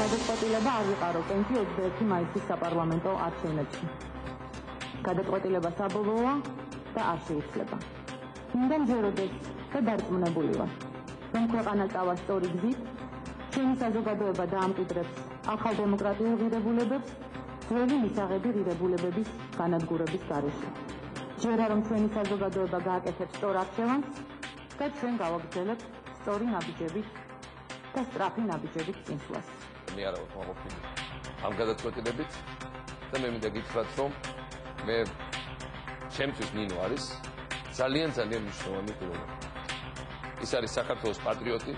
გადაწყვეტილება არ ვიყარო კენჭი 21 მაისის საპარლამენტო არჩევნებში. გადაწყვეტილება საბოლოოა და არ შეიცვლება. მინდა მჯეროდეს და დარწმუნებული ვარ, რომ ქვეყანა წავა სწორი გზით, ჩვენი საზოგადოება დაამკვიდრებს ახალ დემოკრატიულ ღირებულებებს, ძველი მისაღები ღირებულებების განადგურების გარეშე. ჯერა რომ ჩვენი საზოგადოება გააკეთებს სწორ არჩევანს და ჩვენ გავაგრძელებთ სწორი ნაბიჯებით და სწრაფი ნაბიჯებით წინსვლას. მე არა ვარ მოყოფილი ამ გადაწყვეტილებით და მე მინდა გითხრათ, რომ მე ჩემთვის ნინო არის ძალიან მნიშვნელოვანი პიროვნება. ის არის საქართველოს პატრიოტი.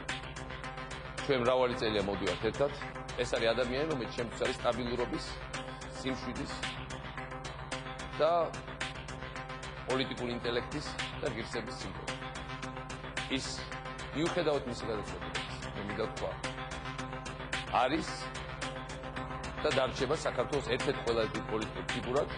ჩვენ მრავალი წელია მოდივართ ერთად. ეს არის ადამიანი, რომელიც ჩემთვის არის სტაბილურობის, სიმშვიდის და პოლიტიკური ინტელექტის და ღირსების სიმბოლო. ის მიუხედავად მისი გადაწყვეტილების, მე მინდა თქვა, არის და დარჩება საქართველოს ერთ-ერთ ყველაზე დიდ პოლიტიკურ ფიგურად.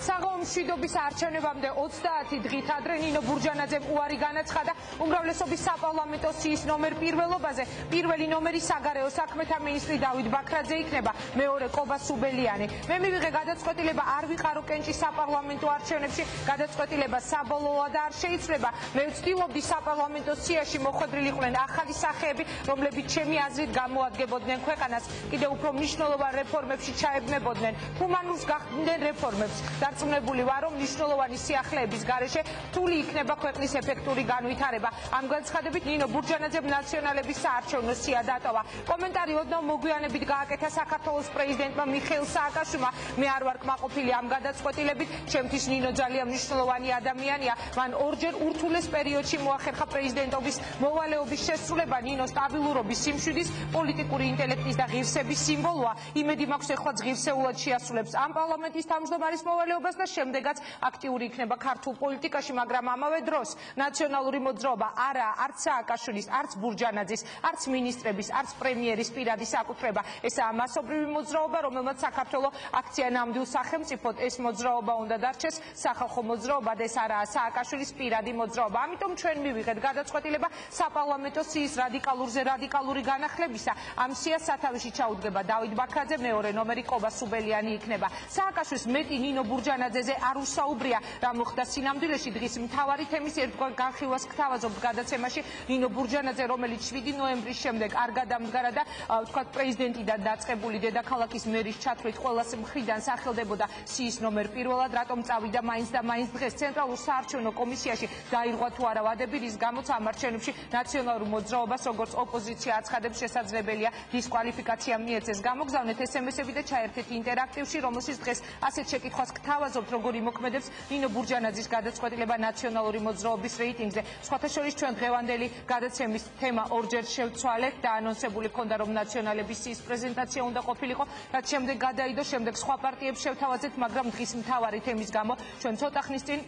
საღამო მშვიდობის არჩევნებამდე 30 დღით ადრე ნინო ბურჯანაძემ უარი განაცხადა უმრავლესობის საპარლამენტო სიის ნომერ პირველობაზე. პირველი ნომერი საგარეო საქმეთა მინისტრი დავით ბაქრაძე იქნება, მეორე კობა სუბელიანი. მე მივიღე გადაწყვეტილება არ ვიყარო კენჭი საპარლამენტო არჩევნებში, გადაწყვეტილება საბოლოოა და არ შეიცვლება. მე ვცდილობდი საპარლამენტო სიაში მოხვედრილიყვნენ ახალი სახეები, რომლებიც ჩემი აზრით გამოადგებოდნენ ქვეყანას, კიდევ უფრო მნიშვნელოვან რეფორმებში ჩაებნებოდნენ, ჰუმანურს გახდნენ რეფორმებს. დარწმუნებული ვარ, რომ მნიშვნელოვანი სიახლეების გარეშე რთული იქნება ქვეყნის ეფექტური განვითარება. ამ განცხადებით ნინო ბურჯანაძემ ნაციონალების საარჩევნო სია დატოვა. კომენტარი ოდნავ მოგვიანებით გააკეთა საქართველოს პრეზიდენტმა მიხეილ სააკაშვილმა. მე არ ვარ კმაყოფილი ამ გადაწყვეტილებით. ჩემთვის ნინო ძალიან მნიშვნელოვანი ადამიანია. მან ორჯერ ურთულეს პერიოდში მოახერხა პრეზიდენტობის მოვალეობის შესრულება. ნინო სტაბილურობის, სიმშვიდის, პოლიტიკური ინტელექტის და ღირსების სიმბოლოა. იმედი მაქვს, ეხლა ღირსეულად შეასრულებს ამ პარლამენტის თავმჯდომარის მოვალეობას და შემდეგაც აქტიური იქნება ქართულ პოლიტიკაში, მაგრამ ამავე დროს ნაციონალური მოძრაობა არა არც სააკაშვილის, არც ბურჯანაძის, არც მინისტრების, არც პრემიერის პირადი საკუთრება. ესაა მასობრივი მოძრაობა, რომელმაც საქართველოს აქცია ნამდვილ სახელმწიფოდ. ეს მოძრაობა უნდა დარჩეს სახალხო მოძრაობად, ეს არაა სააკაშვილის პირადი მოძრაობა. ამიტომ ჩვენ მივიღეთ გადაწყვეტილება საპარლამენტო სიის რადიკალურზე რადიკალური განახლებისა. ამ სიას სათავეში ჩაუდგება დავით ბაქრაძე, მეორე ნომერი კობა სუბელიანი იქნება. სააკაშვილის მეტი ნინო ბურჯანაძეზე არ უსაუბრია, რა მოხდა სინამდვილეში. დღის მთავარი თემის ერთგვარ განხილვას გთავაზობთ გადაცემაში. ნინო ბურჯანაძე, რომელიც 7 ნოემბრის შემდეგ არ გადამდგარა და ვთქვათ პრეზიდენტიდან დაწყებული დედაქალაქის მერის ჩათვლით ყველას მხრიდან სახელდებოდა სიის ნომერ პირველად, რატომ წავიდა მაინც და მაინც დღეს ცენტრალურ საარჩევნო კომისიაში დაირღვა თუ არა ვადები, რის გამოც ამ არჩევნებში ნაციონალურ მოძრაობას როგორც ოპოზიცია აცხადებს შესაძლებელია დისკვალიფიკაცია მიეცეს. გამოგზავნეთ SMS-ები და ჩაერთეთ ინტერაქტივში, რომელშიც დღეს ასეთ შეკითხვას გთავაზობთ, როგორ იმოქმედებს ნინო ბურჯანაძის გადაწყვეტილება ნაციონალური მოძრაობის რეიტინგზე. სხვათა შორის ჩვენ დღევანდელი გადაცემის თემა ორჯერ შევცვალეთ და ანონსებული ჰქონდა, რომ ნაციონალების სიის პრეზენტაცია უნდა ყოფილიყო, რაც შემდეგ გადაიდო, შემდეგ სხვა პარტიებს შევთავაზეთ, მაგრამ დღის მთავარი თემის გამო ჩვენ ცოტა ხნის წინ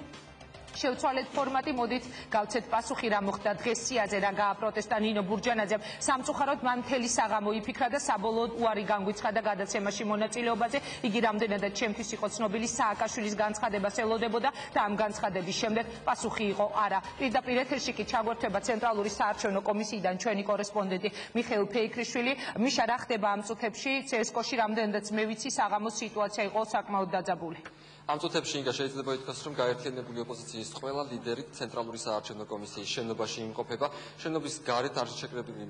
შევცვალეთ ფორმატი. მოდით გავცეთ პასუხი, რა მოხდა დღეს სიაზე, რა გააპროტესტა ნინო ბურჯანაძემ. სამწუხაროდ მან მთელი საღამო იფიქრა და საბოლოოდ უარი განგვიცხადა გადაცემაში მონაწილეობაზე. იგი რამდენადაც ჩემთვის იყო ცნობილი, სააკაშვილის განცხადებას ელოდებოდა და ამ განცხადების შემდეგ პასუხი იყო არა. პირდაპირ ეთერში კი ჩაგვერთვება ცენტრალური საარჩევნო კომისიიდან ჩვენი კორესპონდენტი მიხეილ ფეიქრიშვილი. მიშა, რა ხდება ამ წუთებში CSKO-ში? რამდენადაც მე ვიცი, საღამოს სიტუაცია იყო საკმაოდ დაძაბული. ამ წუთებში ინგა შეიძლება ითქვას, რომ გაერთიანებული ოპოზიციის ყველა ლიდერი ცენტრალური საარჩევნო კომისიის შენობაში იმყოფება. შენობის გარეთ არ შეკრებილი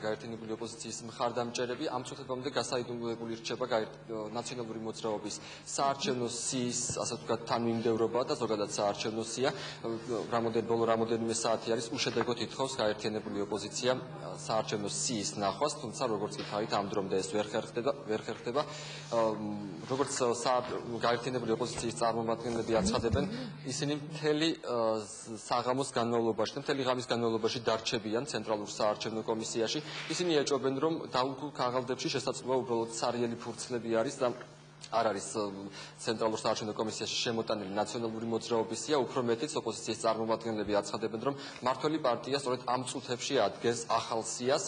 გაერთიანებული ოპოზიციის მხარდამჭერები. ამ წუთებამდე გასაიდუმლოებული რჩება ნაციონალური მოძრაობის საარჩევნო სიის, ასე ვთქვათ, თანმიმდევრობა და ზოგადად საარჩევნო სია. ბოლო რამოდენიმე საათი არის უშედეგოდ ითხოვს გაერთიანებული ოპოზიცია საარჩევნო სიის ნახვას, თუმცა როგორც კი თავით ამ დრომდე ეს ვერ ხერხდება. როგორც გაერთიანებული ოპოზიციის წარმომადგენლები აცხადებენ, ისინი მთელი საღამოს განმავლობაში, მთელი ღამის განმავლობაში დარჩებიან ცენტრალურ საარჩევნო კომისიაში. ისინი ეჭვობენ, რომ დაუქულ ქაღალდებში შესაძლოა უბრალოდ სარიელი ფურცლები არის და არ არის ცენტრალურ საარჩევნო კომისიაში შემოტანილი ნაციონალური მოძრაობის სია, უფრო მეტიც ოპოზიციის წარმომადგენლები აცხადებენ, რომ მმართველი პარტია სწორედ ამ წუთებში ადგენს ახალ სიას.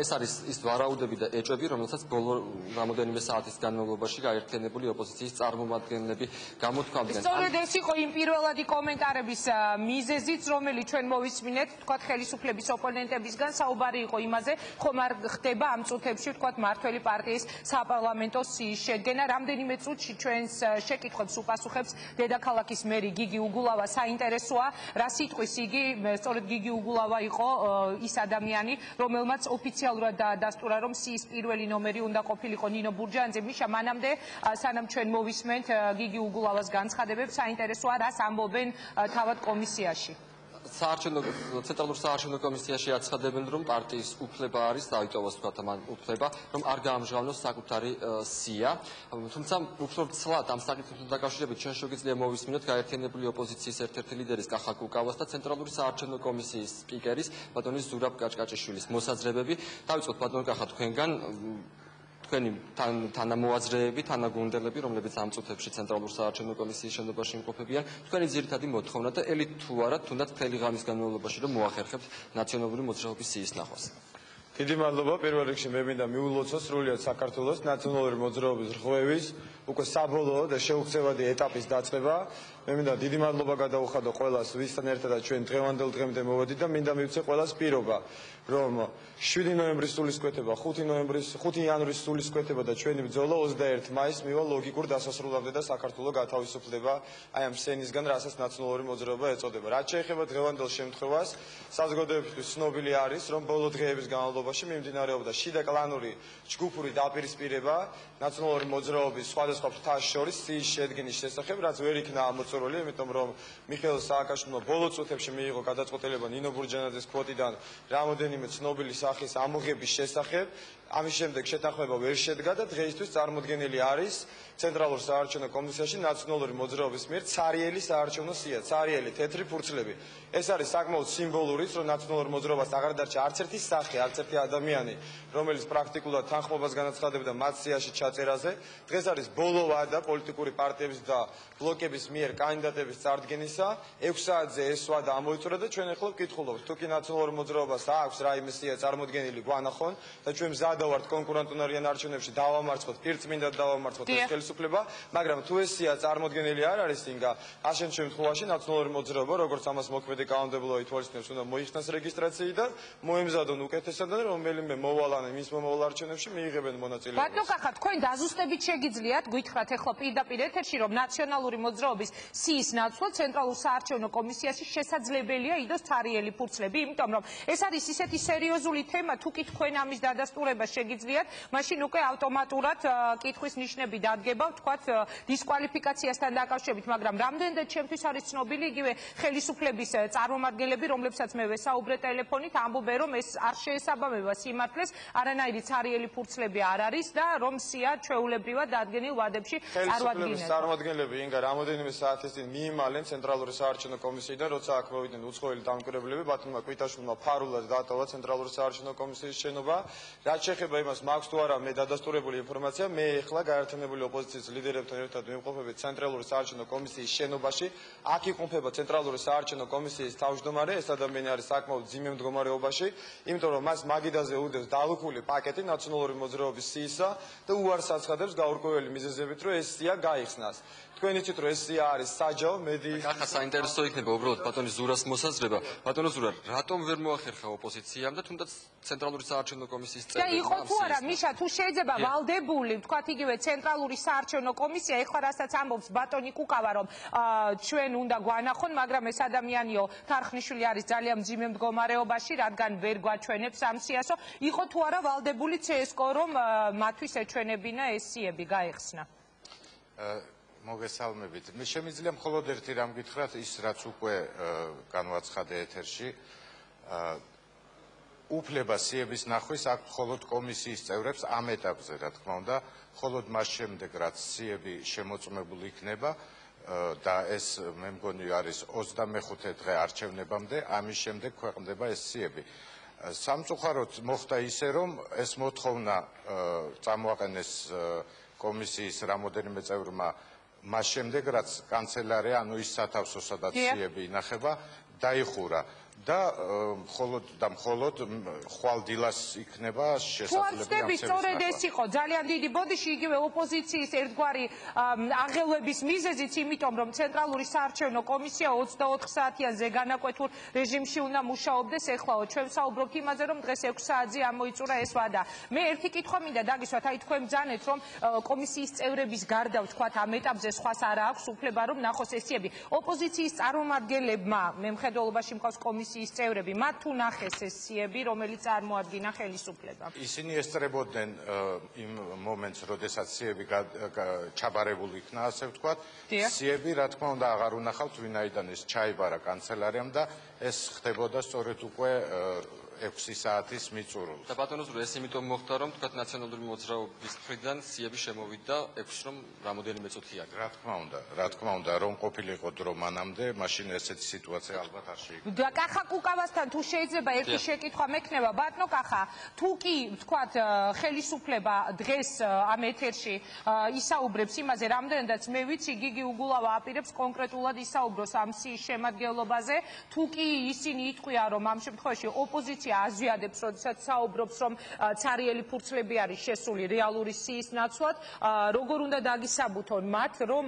ეს არის ის ვარაუდები და ეჭვები, რომელსაც ბოლო რამოდენიმე საათის განმავლობაში გაერთიანებული ოპოზიციის წარმომადგენლები გამოთქვამდნენ. სწორედ ეს იყო იმ პირველადი კომენტარების მიზეზიც, რომელიც ჩვენ მოვისმინეთ, თქვათ ხელისუფლების ოპონენტებისგან, საუბარი იყო იმაზე, ხომ არ ხდება ამ წუთებში, თქვათ მმართველი პარტიის საპარლამენტო სიის შედგენა. რამდენიმე წუთში ჩვენს შეკითხვებს უპასუხებს დედაქალაქის მერი გიგი უგულავა. საინტერესოა, რა სიტყვის იგი, სწორედ გიგი უგულავა იყო ის ადამიანი, რომელმაც ოფიციალურად დაადასტურა, რომ სიის პირველი ნომერი უნდა ყოფილიყო ნინო ბურჯანაძე. მიშა, მანამდე სანამ ჩვენ მოვისმენთ გიგი უგულავას განცხადებებს, საინტერესოა, რას ამბობენ თავად კომისიაში. ცენტრალურ საარჩევნო კომისიაში აცხადებენ, რომ პარტიის უფლება არის, დაიტოვოს თქვათ ამ უფლება, რომ არ გაამჟღავნოს საკუთარი სია. თუმცა უფრო ცლად ამ საკითხთან დაკავშირებით ჩვენ შეგვიძლია მოვისმინოთ გაერთიანებული ოპოზიციის ერთ-ერთი ლიდერის კახა კუკავას და ცენტრალური საარჩევნო კომისიის სპიკერის ბატონის ზურაბ კაჭკაჭიშვილის მოსაზრებები. დავიწყოთ ბატონ კახა თქვენგან. თქვენი თანამოაზრეები, თანაგუნდელები, რომლებიც ამ წუთებში ცენტრალურ საარჩევნო კომისიის შენობაში იმყოფებიან, თქვენი ძირითადი მოთხოვნა და ელით თუ არა, თუნდაც მთელი ღამის განმავლობაში რომ მოახერხებთ ნაციონალური მოძრაობის სიის ნახვას. დიდი მადლობა. პირველ რიგში მე მინდა მიულოცოს სრულიად საქართველოს ნაციონალური მოძრაობის რღვევის უკვე საბოლოო და შეუხსევადი ეტაპის დაწყება. მე მინდა დიდი მადლობა გადაუხადო ყველას, ვისთან ერთადაც ჩვენ დღევანდელ დღემდე მოვედით და მინდა მივცე ყველას პირობა, რომ 7 ნოემბრის სულისკვეთება, 5 იანვრის სულისკვეთება და ჩვენი ბრძოლა 21 მაისს მივა ლოგიკურ დასასრულამდე და საქართველო გათავისუფლდება აი ამ სცენისგან, რასაც ნაციონალური მოძრაობა ეწოდება. რაც შეეხება დღევანდელ შემთხვევას, საზოგადოებისთვის ცნობილი არის, რომ ბოლო დღეების განმავლობაში მიმდინარეობდა შიდა კლანური ჯგუფური დაპირისპირება ნაციონალური მოძრაობის სხვადასხვა ფრთას შორის სიის შედგენის შესახებ, რაც ვერ იქნა ამოწურული, იმიტომ რომ მიხეილ სააკაშვილმა ბოლო წუთებში მიიღო გადაწყვეტილება ნინო ბურჯანაძეს კვოტიდან რამოდენიმე ცნობილი სახის ამოღების შესახებ. ამის შემდეგ შეთანხმება ვერ შედგა და დღეისთვის წარმოდგენილი არის ცენტრალურ საარჩევნო კომისიაში ნაციონალური მოძრაობის მიერ ცარიელი საარჩევნო სია, ცარიელი თეთრი ფურცლები. ეს არის საკმაოდ სიმბოლური, რომ ნაციონალურ მოძრაობას აღარ დარჩა არც ერთი სახე, არც ერთი ადამიანი, რომელიც პრაქტიკულად თანხმობას განაცხადებდა მათ სიაში ჩაწერაზე. დღეს არის ბოლო ვადა პოლიტიკური პარტიების და ბლოკების მიერ კანდიდატების წარდგენისა. 6 საათზე ეს ვადა ამოიწურა და ჩვენ ახლა ვკითხულობთ, თუ კი ნაციონალურ მოძრაობას აქვს რაიმე სია წარმოდგენილი გვანახონ და ჩვენ მზად ვართ კონკურენტუნარიან არჩევნებში დავამარცხოთ, პირწმინდად დავამარცხოთ ეს ხელისუფლება, მაგრამ თუ ეს სია წარმოდგენილი არ არის, ინგა ასეთ შემთხვევაში ნაციონალური მოძრაობა, როგორც ამას მოქმედი კანონმდებლობა ითვალისწინებს, უნდა მოიხსნას რეგისტრაციიდან, მოემზადონ უკეთესადან, რომელიმე მოვალან მის მომავალ არჩევნებში მიიღებენ მონაწილეობას. ბატონო კახა, თქვენ დაზუსტებით შეგიძლიათ გითხრათ ახლა პირდაპირ ეთერში, რომ ნაციონალური მოძრაობის სიის ნაცვლად ცენტრალურ საარჩევნო კომისიაში შესაძლებელია იდოს ცარიელი ფურცლები, იმიტომ რომ ეს არის ისეთი სერიოზული თემა, თუ კი თქვენ ამის დადასტურება შეგიძლიათ, მაშინ უკვე ავტომატურად კითხვის ნიშნები დადგება, ვთქვათ, დისკვალიფიკაციასთან დაკავშირებით, მაგრამ რამდენადაც ჩემთვის არის ცნობილი, იგივე ხელისუფლების წარმომადგენლები, რომლებსაც მე ვესაუბრე ტელეფონით, ამბობენ, რომ ეს არ შეესაბამება სიმართლეს, არანაირი ცარიელი ფურცლები არ არის და რომ სია ჩვეულებრივად დადგენილ ვადებში ხელისუფლების წარმომადგენლები ინგა რამოდენიმე საათის წინ მიიმალნენ ცენტრალური საარჩევნო კომისიიდან, როცა აქ მოვიდნენ უცხოელი დამკვირვებლები, ბატონმა კვიტაშვილმა ფარულად დატოვა ცენტრალური საარჩევნო კომისიის შენობა. რაც შეეხება იმას, მაქვს თუ არა მე დადასტურებული ინფორმაცია, მე ახლა გაერთიანებული ოპოზიციის ლიდერებთან ერთად ვიმყოფებით ცენტრალური საარჩევნო კომისიის შენობაში. აქ იმყოფება ცენტრალური საარჩევნო კომისიის თავმჯდომარე, ეს ადამიანი არის საკმაოდ ძიმე მდგომარეობაში, იმიტომ რომ მას მაგიდაზე უდევს დალუქული პაკეტი ნაციონალური მოძრაობის სიისა და უარს აცხადებს გაურკვეველი მიზეზებით, რომ ეს სია გაიხსნას. თქვენ იცით, რომ ეს სია არის საჯაო მედიის. ახლა საინტერესო იქნება უბრალოდ ბატონის ზურას მოსაზრება. ბატონო ზურა, რატომ ვერ მოახერხა ოპოზიციამ და თუნდაც ცენტრალური საარჩევნო კომისიის და იყო თუ არა, მიშა, თუ შეიძლება ვალდებული, ვთქვათ, იგივე ცენტრალური საარჩევნო კომისია, ეხლა რასაც ამბობს ბატონი კუკავა, რომ ჩვენ უნდა გვანახონ, მაგრამ ეს ადამიანიო თარხნიშვილი არის ძალიან მძიმე მდგომარეობაში, რადგან ვერ გვაჩვენებს ამ სიასო, იყო თუ არა ვალდებული CSKO, რომ მათთვის ეჩვენებინა ეს სიები გაეხსნა. მოგესალმებით. მე შემიძლია მხოლოდ ერთი რამ გითხრათ, ის რაც უკვე განვაცხადე ეთერში. უფლება სიების ნახვის აქვს მხოლოდ კომისიის წევრებს ამ ეტაპზე, რა თქმა უნდა, მხოლოდ მას შემდეგ, რაც სიები შემოწმებული იქნება და ეს მე მგონი არის 25 დღე არჩევნებამდე, ამის შემდეგ ქვეყნდება ეს სიები. სამწუხაროდ მოხდა ისე, რომ ეს მოთხოვნა წამოაყენეს კომისიის რამოდენიმე წევრმა მას შემდეგ რაც კანცელარია ანუ ის სათავსო სადაც სიები ინახება დაიხურა და მხოლოდ ხვალ დილას იქნება შესაძლებელი ამ სწორედ ეს იყო ძალიან დიდი ბოდიში იგივე ოპოზიციის ერთგვარი აღელვების მიზეზიც იმიტომ რომ ცენტრალური საარჩევნო კომისია 24 საათიანზე განაკვეთურ რეჟიმში უნდა მუშაობდეს ეხლაო ჩვენ ვსაუბრობთ იმაზე რომ დღეს 6 საათზე ამოიწურა ეს ვადა მე ერთი კითხვა მინდა დაგისვათ აი თქვენ ბრძანეთ რომ კომისიის წევრების გარდა ვთქვათ ამ ეტაპზე სხვას არ აქვს უფლება რომ ნახოს ეს სიები ოპოზიციის წარმომადგენლებმა მემხედველობაში მყავს კომისიის წევრები მათ თუ ნახეს ეს სიები რომელიც წარმოადგინა ხელისუფლება ისინი ესწრებოდნენ იმ მომენტს როდესაც სიები ჩაბარებული იქნა ასე ვთქვათ სიები რა თქმა უნდა აღარ უნახავთ ვინაიდან ეს ჩაიბარა კანცელარიამ და ეს ხდებოდა სწორედ უკვე 6 საათის მიწურულს. და ბატონო ზურა ეს იმიტომ მოხდა რომ თქვათ ნაციონალური მოძრაობის მხრიდან სიები შემოვიდა 6 რომ რამოდენიმე წუთია. რა თქმა უნდა რომ ყოფილიყო დრო მანამდე მაშინ ესეთი სიტუაცია ალბათ არ შეიქმნა. და კახა კუკავასთან თუ შეიძლება ერთი შეკითხვა მექნება ბატონო კახა თუ კი ვთქვათ ხელისუფლება დღეს ამ ეთერში ისაუბრებს იმაზე რამდენადაც მე ვიცი გიგი უგულავა აპირებს კონკრეტულად ისაუბროს ამ სიის შემადგენლობაზე თუ კი ისინი იტყვიან რომ ამ შემთხვევაში ოპოზიცია აზვიადებს, როდესაც საუბრობს, რომ ცარიელი ფურცლები არის შესული რეალური სიის ნაცვლად, როგორ უნდა დაგისაბუთონ მათ, რომ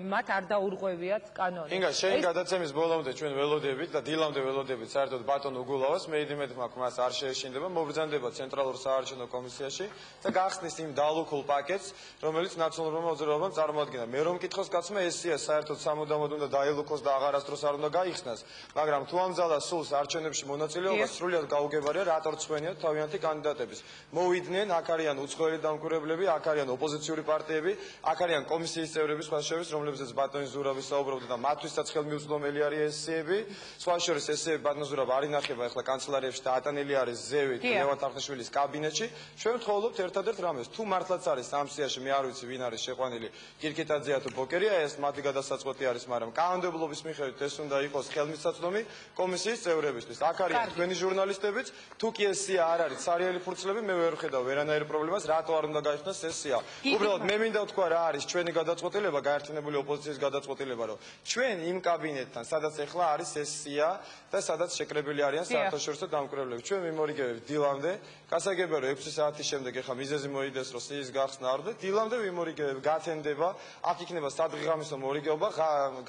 მათ არ დაურღვევიათ კანონი. ინგა, შენ გადაცემის ბოლომდე ჩვენ ველოდებით და დილამდე ველოდებით საერთოდ ბატონ უგულავას, მე იმედ მაქვს მას არ შეეშინდება, მობრძანდება ცენტრალურ საარჩევნო კომისიაში და გახსნის იმ დალუქულ პაკეტს, რომელიც ნაციონალურმა მოძრაობამ წარმოადგინა. მე რომ მკითხოს კაცმა ეს სია საერთოდ სამუდამოდ უნდა დაელუქოს და აღარასდროს არ უნდა გაიხსნას, მაგრამ თუ ამძალა სულს არჩევნებში მონაწილეობა სრულად გაუგებარია რატო რცხვენიათ თავიანთი კანდიდატების. მოვიდნენ, აქ არიან უცხოელი დამკვირვებლები, აქ არიან ოპოზიციური პარტიები, აქ არიან კომისიის წევრები, სხვა შორის, რომლებზეც ბატონი ზურავი საუბრობდა და მათთვისაც ხელმიუწვდომელი არის ეს სიები. სხვა შორის ეს სიები ბატონ ზურავი არ ინახება ახლა კანცელარიებში და ატანილი არის ზევით ლევან თახტაშვილის კაბინეტში. ჩვენ ვთხოვთ ერთადერთ რამეს, თუ მართლაც არის ამ სიაში, მე არ ვიცი ვინ არის შეყვანილი, კირკიტაძეა თუ ბოკერია, ეს მათი გადასაწყვეტი არის, მაგრამ კანონმდებლობის მიხედვით ეს უნდა იყოს ხელმისაწვდომი კომისიის წევრებისთვის. აქ არიან თქვენი ჟურნალისტებიც, თუ კი ეს სია არ არის ცარიელი ფურცლები, მე ვერ ვხედავ ვერანაირ პრობლემას, რატო არ უნდა გაიხსნას ეს სია. უბრალოდ მე მინდა ვთქვა რა არის ჩვენი გადაწყვეტილება, გაერთიანებული ოპოზიციის გადაწყვეტილება, რომ ჩვენ იმ კაბინეტთან, სადაც ახლა არის ეს სია და სადაც შეკრებილი არიან საერთაშორისო დამკვირვებლები, ჩვენ ვიმორიგებთ დილამდე, გასაგებია რომ 6 საათის შემდეგ ახლა მიზეზი მოიდეს, რომ სიის გახსნა არ ხდება, დილამდე ვიმორიგებთ, გათენდება, აქ იქნება სადღეღამისო მორიგეობა,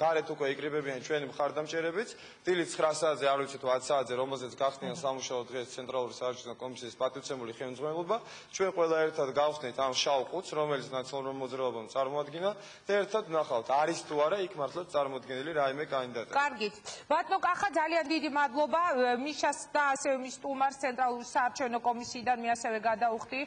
გარეთ უკვე იკრიბებიან ჩვენი მხარდამჭერებიც, დილით 9 საათზე, არ ვიცი თუ 10 საათზე, რომელზეც გახსნიან სამუშაო დღეს ცენტრალური საარჩევნო კომისიის პატივცემული ხელმძღვანელობა, ჩვენ ყველა ერთად გავხსნით ამ შავ ყუთს, რომელიც ნაციონალურ მოძრაობამ წარმოადგინა და ერთად ვნახავთ, არის თუ არა იქ მართლაც წარმოდგენილი რაიმე კანდიდატი. კარგით. ბატონო კახა, ძალიან დიდი მადლობა მიშას და ასევე მის სტუმარს ცენტრალური საარჩევნო კომისიიდან მე ასევე გადავხდი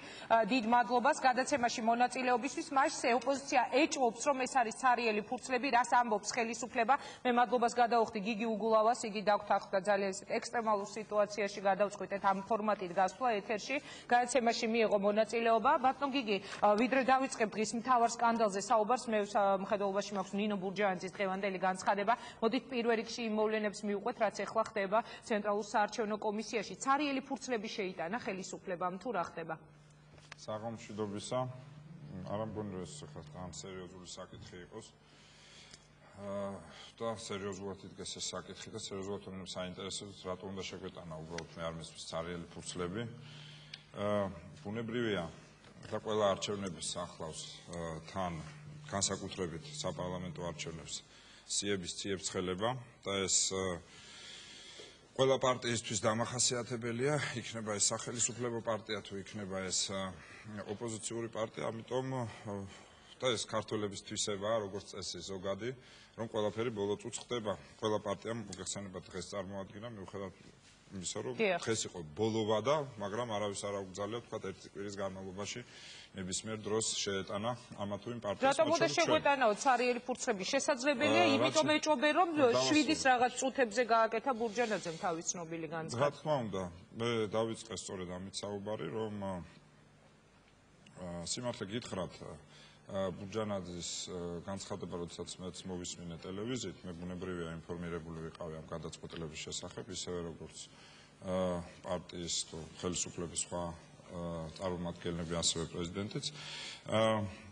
დიდ მადლობას გადაცემაში მონაწილეობისთვის. მასზე ოპოზიცია ეჭვობს, რომ ეს არის ცარიელი ფურცლები, რას ამბობს ხელისუფლება. მე მადლობას გადავხდი გიგი უგულავას, იგი დაგვთანხმდა ძალიან ექსტრემალურ სიტუაციაში გადავწყვიტეთ ამ ფორმატით გასვლა ეთერში. გადაცემაში მიიღო მონაწილეობა. ბატონ გიგი, ვიდრე დავიწყებ დღის მთავარ სკანდალზე საუბარს, მე მხედველობაში მაქვს ნინო ბურჯანაძის დღევანდელი განცხადება. მოდით პირველ რიგში იმ მოვლენებს მივუყვეთ, რაც ახლა ხდება ცენტრალურ საარჩევნო კომისიაში. ცარიელი ფურცლები შეიტანა ხელისუფლებამ, თუ რა ხდება? საღამოშიდობისა, არ მგონი რომ ეს ამ სერიოზული საკითხი იყოს. და სერიოზულად იდგეს ეს საკითხი და სერიოზულად უნდა საინტერესოს რატო უნდა შეგვეტანა უბრალოდ მე არ მესმის ცარიელი ფურცლები. ბუნებრივია, და ყველა არჩევნების ახლავს თან განსაკუთრებით საპარლამენტო არჩევნებს სიების ციებ-ცხელება და ეს ყველა პარტიისთვის დამახასიათებელია, იქნება ეს სახელისუფლებო პარტია თუ იქნება ეს ოპოზიციური პარტია, ამიტომ და ეს ქართველების თვისებაა, როგორც წესი ზოგადი, რომ ყველაფერი ბოლო წუთს ხდება. ყველა პარტიამ მოგეხსენება დღეს წარმოადგინა, მიუხედავად იმისა, რომ დღეს იყო ბოლოვადა, მაგრამ არავის არ აუგზავნა თქვა ერთი კვირის განმავლობაში ნებისმიერ დროს შეეტანა ამა თუ იმ პარტიას. რატომ უნდა შეგვეტანაო ცარიელი ფურცლები? შესაძლებელია, იმიტომ ეჭობენ, რომ 7-ის რაღაც წუთებზე გააკეთა ბურჯანაძემ თავის ცნობილი განცხადება. რა თქმა უნდა, მე დავიწყე სწორედ ამით საუბარი, რომ სიმართლე გითხრათ, ბურჯანაძის განცხადება, როდესაც მეც მოვისმინე ტელევიზიით, მე ბუნებრივია ინფორმირებული ვიყავი ამ გადაწყვეტილების შესახებ, ისევე როგორც პარტიის თუ ხელისუფლების სხვა წარმომადგენლები, ასევე პრეზიდენტიც.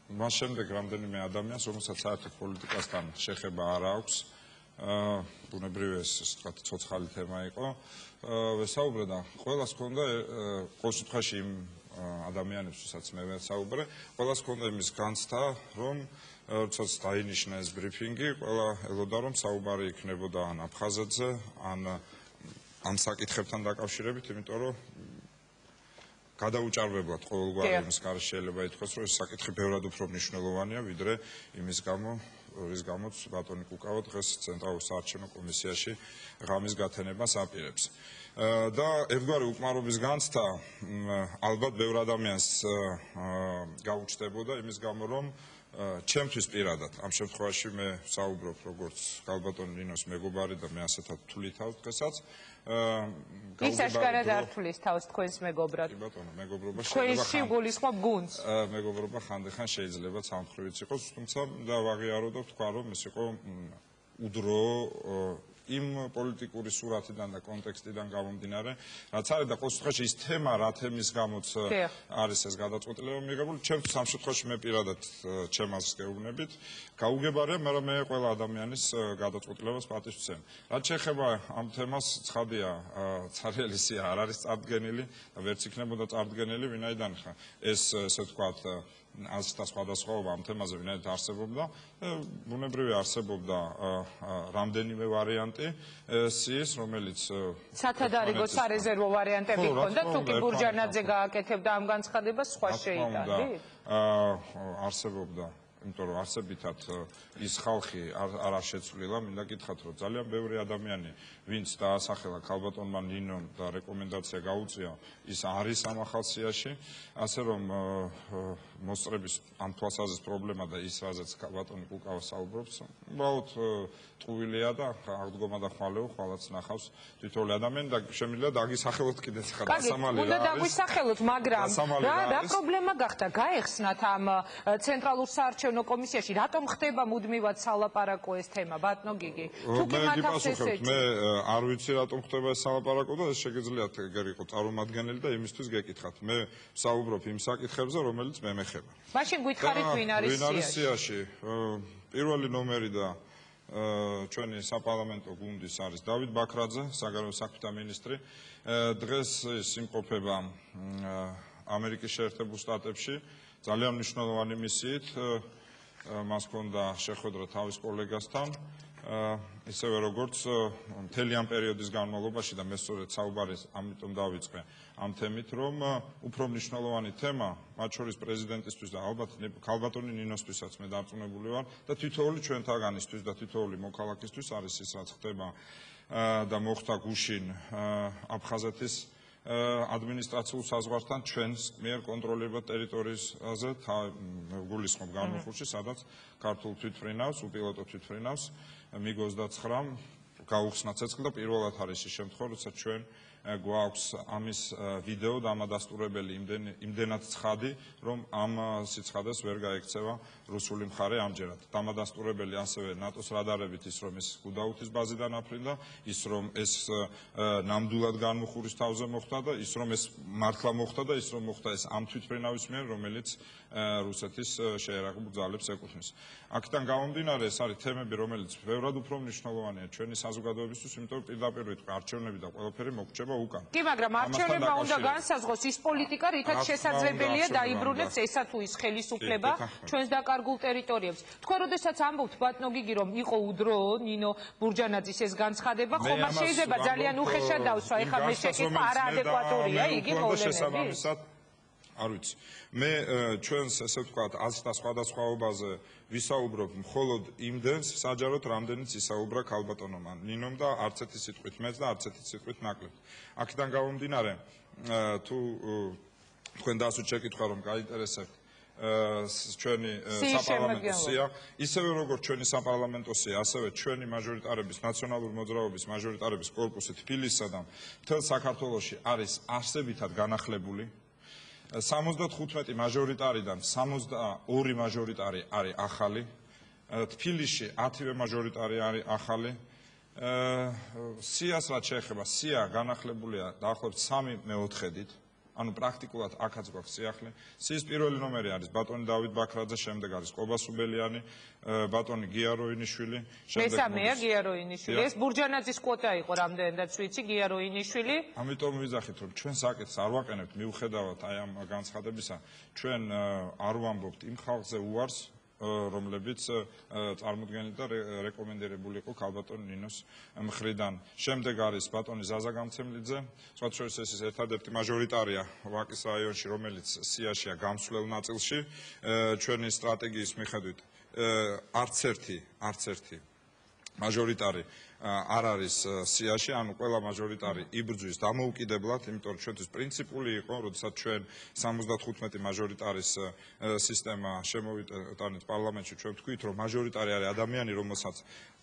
მას შემდეგ რამდენიმე ადამიანს, რომელსაც საერთოდ პოლიტიკასთან შეხება არ აქვს, ბუნებრივია ეს ვთქვათ ცოცხალი თემა იყო, ვესაუბრე და ყველას ჰქონდა ყოველ შემთხვევაში იმ ადამიანებს, ვისაც მე ვესაუბრე, ყველას ჰქონდა იმის განცდა, რომ როდესაც დაინიშნა ეს ბრიფინგი, ყველა ელოდა რომ საუბარი იქნებოდა ან აფხაზეთზე, ან ამ საკითხებთან დაკავშირებით, იმიტომ რომ გადაუჭარბებლად ყოველგვარი იმის გარშე შეიძლება ითქვას, რომ ეს საკითხი ბევრად უფრო მნიშვნელოვანია, ვიდრე იმის გამო, რის გამოც ბატონი კუკავა დღეს ცენტრალურ საარჩევნო კომისიაში ღამის გათენებას აპირებს. და ერთგვარი უკმარობის განცდა ალბათ ბევრ ადამიანს გაუჩნდებოდა იმის გამო, რომ ჩემთვის პირადად ამ შემთხვევაში მე ვსაუბრობ როგორც ქალბატონ ნინოს მეგობარი და მე ასეთად თuliთავ დღესაც ის აშკარად არ თulis თავს თქვენს მეგობრად. კი ბატონო, მეგობრობა თქვენში გულისხმობ გუნდს. მეგობრობა ხანდახან შეიძლება სამხრივიც იყოს, თუმცა და ვაღიარო და ვთქვა რომ ეს იყო უდრო იმ პოლიტიკური სურათიდან და კონტექსტიდან გამომდინარე, რაც არის და ყოველ შემთხვევაში ის თემა, რა თემის გამოც არის ეს გადაწყვეტილება მიღებული, ჩემთვის ამ შემთხვევაში მე პირადად ჩემს გეუბნებით, გაუგებარია, მაგრამ მე ყველა ადამიანის გადაწყვეტილებას პატივს ვცემ. რაც შეეხება ამ თემას, ცხადია, ცარიელი სია არ არის წარდგენილი და ვერც იქნებოდა წარდგენილი, ვინაიდან ეს ესე ვთქვათ ასეთ სხვადასხვაობა ამ თემაზე ვინაიდან არსებობდა, ბუნებრივია არსებობდა რამდენიმე ვარიანტი სიის, რომელიც სათად არიგო სარეზერვო ვარიანტები ჰქონდა, თუ კი ბურჯანაძე გააკეთებდა ამ განცხადებას, სხვა შეიტანდი? არსებობდა, იმიტომ რომ არსებითად ის ხალხი არ შეცვლილა, მინდა გითხრათ, რომ ძალიან ბევრი ადამიანი, ვინც დაასახელა ქალბატონმა ნინომ და რეკომენდაცია გაუწია, ის არის ამ ახალსიაში, ასე რომ მოსწრების ამ თვალსაზრისით პრობლემა და ის, რაზეც ქალბატონი კუკავა საუბრობს, უბრალოდ ტყუილია და აღდგომა და ხვალეო ხვალაც ნახავს თითოეული ადამიანი და შემიძლია დაგისახელოთ კიდეც ხა დასამალი რა არის. უნდა დაგვისახელოთ, მაგრამ რა პრობლემა გახდა? გაეხსნათ ამ ცენტრალურ საარჩევნო კომისიაში, რატომ ხდება მუდმივად სალაპარაკო ეს თემა, ბატონო გიგი? თუ კი მათავს ესეც მე არ ვიცი რატომ ხდება ეს სალაპარაკო და ეს შეგიძლიათ გერიყო წარმომადგენელი და იმისთვის გეკითხათ. მე ვსაუბრობ იმ საკითხებზე, რომელიც მე მეხება. მაშინ გითხარით ვინ არის სიაში? პირველი ნომერი და ჩვენი საპარლამენტო გუნდის არის დავით ბაქრაძე, საგარეო საქმეთა მინისტრი. დღეს ის იმყოფება ამერიკის შეერთებულ შტატებში ძალიან მნიშვნელოვანი მისიით. მას ჰქონდა შეხვედრა თავის კოლეგასთან, ისევე როგორც მთელი ამ პერიოდის განმავლობაში და მე სწორედ საუბარი ამიტომ დავიწყე ამ თემით, რომ უფრო მნიშვნელოვანი თემა, მათ შორის პრეზიდენტისთვის და ალბათ ქალბატონი ნინოსთვისაც მე დარწმუნებული ვარ და თითოეული ჩვენთაგანისთვის და თითოეული მოქალაქისთვის არის ის, რაც ხდება და მოხდა გუშინ აფხაზეთის ადმინისტრაციულ საზღვართან ჩვენს მიერ კონტროლირებად ტერიტორიაზე გულისხმობ განმახულში, სადაც ქართულ თვითმფრინავს, უპილოტო თვითმფრინავს MiG-29 გაუხსნა ცეცხლი და პირველად არის ის შემთხვევა, როცა ჩვენ გვაქვს ამის ვიდეო დამადასტურებელი იმდენად ცხადი, რომ ამ სიცხადეს ვერ გაექცევა რუსული მხარე ამჯერად. დამადასტურებელი ასევე ნატოს რადარებით ის, რომ ეს გუდაუთის ბაზიდან აფრინდა, ის რომ ეს ნამდვილად განმუხურის თავზე მოხდა და ის რომ ეს მართლა მოხდა და ის რომ მოხდა ეს ამ თვითმფრინავის მიერ, რომელიც რუსეთის შეერაღებულ ძალებს ეკუთვნის. აქედან გამომდინარე, ეს არის თემები, რომელიც ბევრად უფრო მნიშვნელოვანია ჩვენი საზოგადოებისთვის, იმიტომ რომ პირდაპირ ვიტყვი, არჩევნები და ყველაფერი მოგრჩება უკან. კი, მაგრამ არჩევნებმა უნდა განსაზღვროს ის პოლიტიკა, რითაც შესაძლებელია დაიბრუნოს ესა თუ ის ხელისუფლება ჩვენს დაკარგულ ტერიტორიებს. თქვენ როდესაც ამბობთ, ბატონო გიგი, რომ იყო უდრო ნინო ბურჯანაძის ეს განცხადება, ხომ შეიძლება ძალიან უხეშად დავსვა, ეხლა მე შეკითხვა არაადეკვატურია იგი მოვლენები? არ ვიცი. მე ჩვენს ესე ვთქვათ ასთა სხვადასხვაობაზე ვისაუბრობ მხოლოდ იმდენს, საჯაროდ რამდენიც ისაუბრა ქალბატონმა ნინომ და არც ერთი სიტყვით მეც და არც ერთი სიტყვით ნაკლებად. აქედან გამომდინარე, თუ თქვენ დასვით შეკითხვა რომ გაინტერესებთ ჩვენი საპარლამენტო სია, ისევე როგორც ჩვენი საპარლამენტო სია, ასევე ჩვენი მაჟორიტარების, ნაციონალური მოძრაობის მაჟორიტარების კორპუსი თბილისსა და მთელ საქართველოში არის არსებითად განახლებული. 75 მაჟორიტარიდან 62 მაჟორიტარი არის ახალი, თბილისში 10-ვე მაჟორიტარი არის ახალი. სიას რაც შეეხება, სია განახლებულია დაახლოებით 3/4-ით ანუ პრაქტიკულად აქაც გვაქვს სიახლე. სიის პირველი ნომერი არის ბატონი დავით ბაქრაძე, შემდეგ არის კობა სუბელიანი, ბატონი გია როინიშვილი, მესამეა გია როინიშვილი. ეს ბურჯანაძის კვოტა იყო რამდენადაც ვიცი გია როინიშვილი. ამიტომ ვიზახით რომ ჩვენ საკითხს არ ვაყენებთ მიუხედავად აი ამ განცხადებისა, ჩვენ არ ვამბობთ იმ ხალხზე უარს რომლებიც წარმოდგენილი და რეკომენდირებული იყო ქალბატონ ნინოს მხრიდან. შემდეგ არის ბატონი ზაზა გამცემლიძე, სხვა შორის ეს ერთადერთი მაჟორიტარია ვაკის რაიონში, რომელიც სიაშია გამსვლელ ნაწილში. ჩვენი სტრატეგიის მიხედვით არც ერთი მაჟორიტარი არ არის სიაში, ანუ ყველა მაჟორიტარი იბრძვის დამოუკიდებლად, იმიტომ რომ ჩვენთვის პრინციპული იყო, როდესაც ჩვენ 75 მაჟორიტარის სისტემა შემოვიტანეთ პარლამენტში, ჩვენ ვთქვით, რომ მაჟორიტარი არის ადამიანი, რომელსაც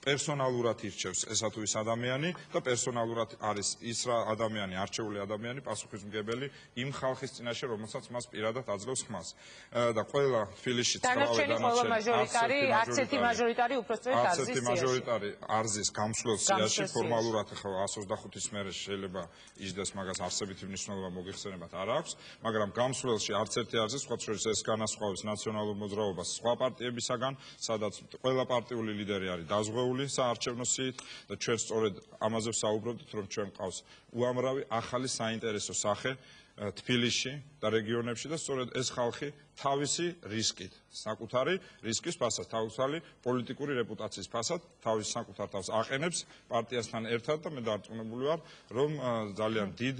პერსონალურად ირჩევს ესა თუ ის ადამიანი და პერსონალურად არის ის რა ადამიანი, არჩეული ადამიანი, პასუხისმგებელი იმ ხალხის წინაშე, რომელსაც მას პირადად აძლევს ხმას. და ყველა თბილისში დანარჩენი ყველა მაჟორიტარი, არც ერთი მაჟორიტარი უпростоრად არ ზის. არც ერთი მაჟორიტარი არ ზის გამსვლელ სიაში, ფორმალურად ახლა 125-ის მერე შეიძლება იჯდეს, მაგას არსებითი მნიშვნელობა მოგიხსენებათ არ აქვს, მაგრამ გამსვლელში არც ერთი არ ზის, სხვა შორის ეს განასხვავებს ნაციონალურ მოძრაობას სხვა პარტიებისაგან, სადაც ყველა პარტიული ლიდერი არის დაზღვეული საარჩევნო სიით და ჩვენ სწორედ ამაზე ვსაუბრობთ, რომ ჩვენ ყავს უამრავი ახალი საინტერესო სახე თბილისში და რეგიონებში და სწორედ ეს ხალხი თავისი რისკით, საკუთარი რისკის ფასად, თავისი პოლიტიკური რეპუტაციის ფასად, თავის საკუთარ თავს აყენებს პარტიასთან ერთად და მე დარწმუნებული ვარ, რომ ძალიან დიდ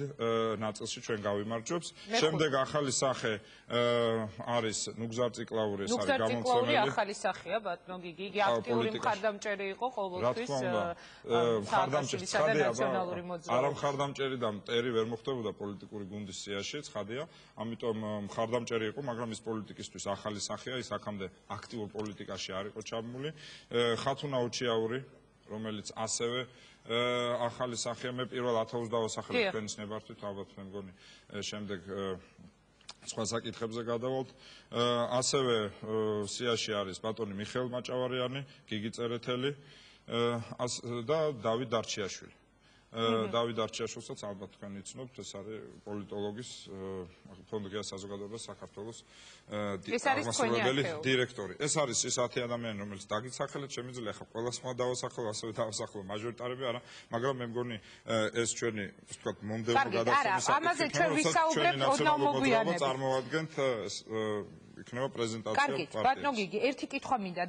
ნაწილში ჩვენ გავიმარჯვებს. შემდეგ ახალი სახე არის ნუგზარ წიკლაური, ეს არის გამომცემელი. ნუგზარ წიკლაური ახალი სახეა, ბატონო გიგი, იგი აქტიური მხარდამჭერი იყო ყოველთვის მხარდამჭერი ნაციონალური მოძრაობა. არა მხარდამჭერი და მტერი ვერ მოხდებოდა პოლიტიკური გუნდის სიაში, ცხადია, ამიტომ მხარდამჭერი იყო, მაგრამ ის პოლიტიკისთვის ახალი სახეა, ის აქამდე აქტიურ პოლიტიკაში არ იყო ჩაბმული. ხათუნა ოჩიაური, რომელიც ასევე ახალი სახეა, მე პირველ ათაუს დავასახელებ თქვენის ნებართვით, ალბათ მე მგონი შემდეგ სხვა საკითხებზე გადავალთ. ასევე სიაში არის ბატონი მიხეილ მაჭავარიანი, გიგი წერეთელი და დავით დარჩიაშვილი. დავით არჩიაშვილსაც ალბათ თქვენ იცნობთ, ეს არის პოლიტოლოგის ფონდ გეა საზოგადოება საქართველოს აღმასრულებელი დირექტორი. ეს არის ის 10 ადამიანი, რომელიც დაგიცახელეთ, შემიძლია ახლა ყველას მოა დავასახელო, ასევე დავასახელო მაჟორიტარები არა, მაგრამ მე მგონი ეს ჩვენი, ვთქვათ, მომდევნო გადაცემის ამაზე ჩვენ ვისაუბრებთ ოდნავ მოგვიანებით. წარმოადგენთ იქნება პრეზენტაცია პარტიას. კარგით, ბატონო გიგი, ერთი კითხვა მინდა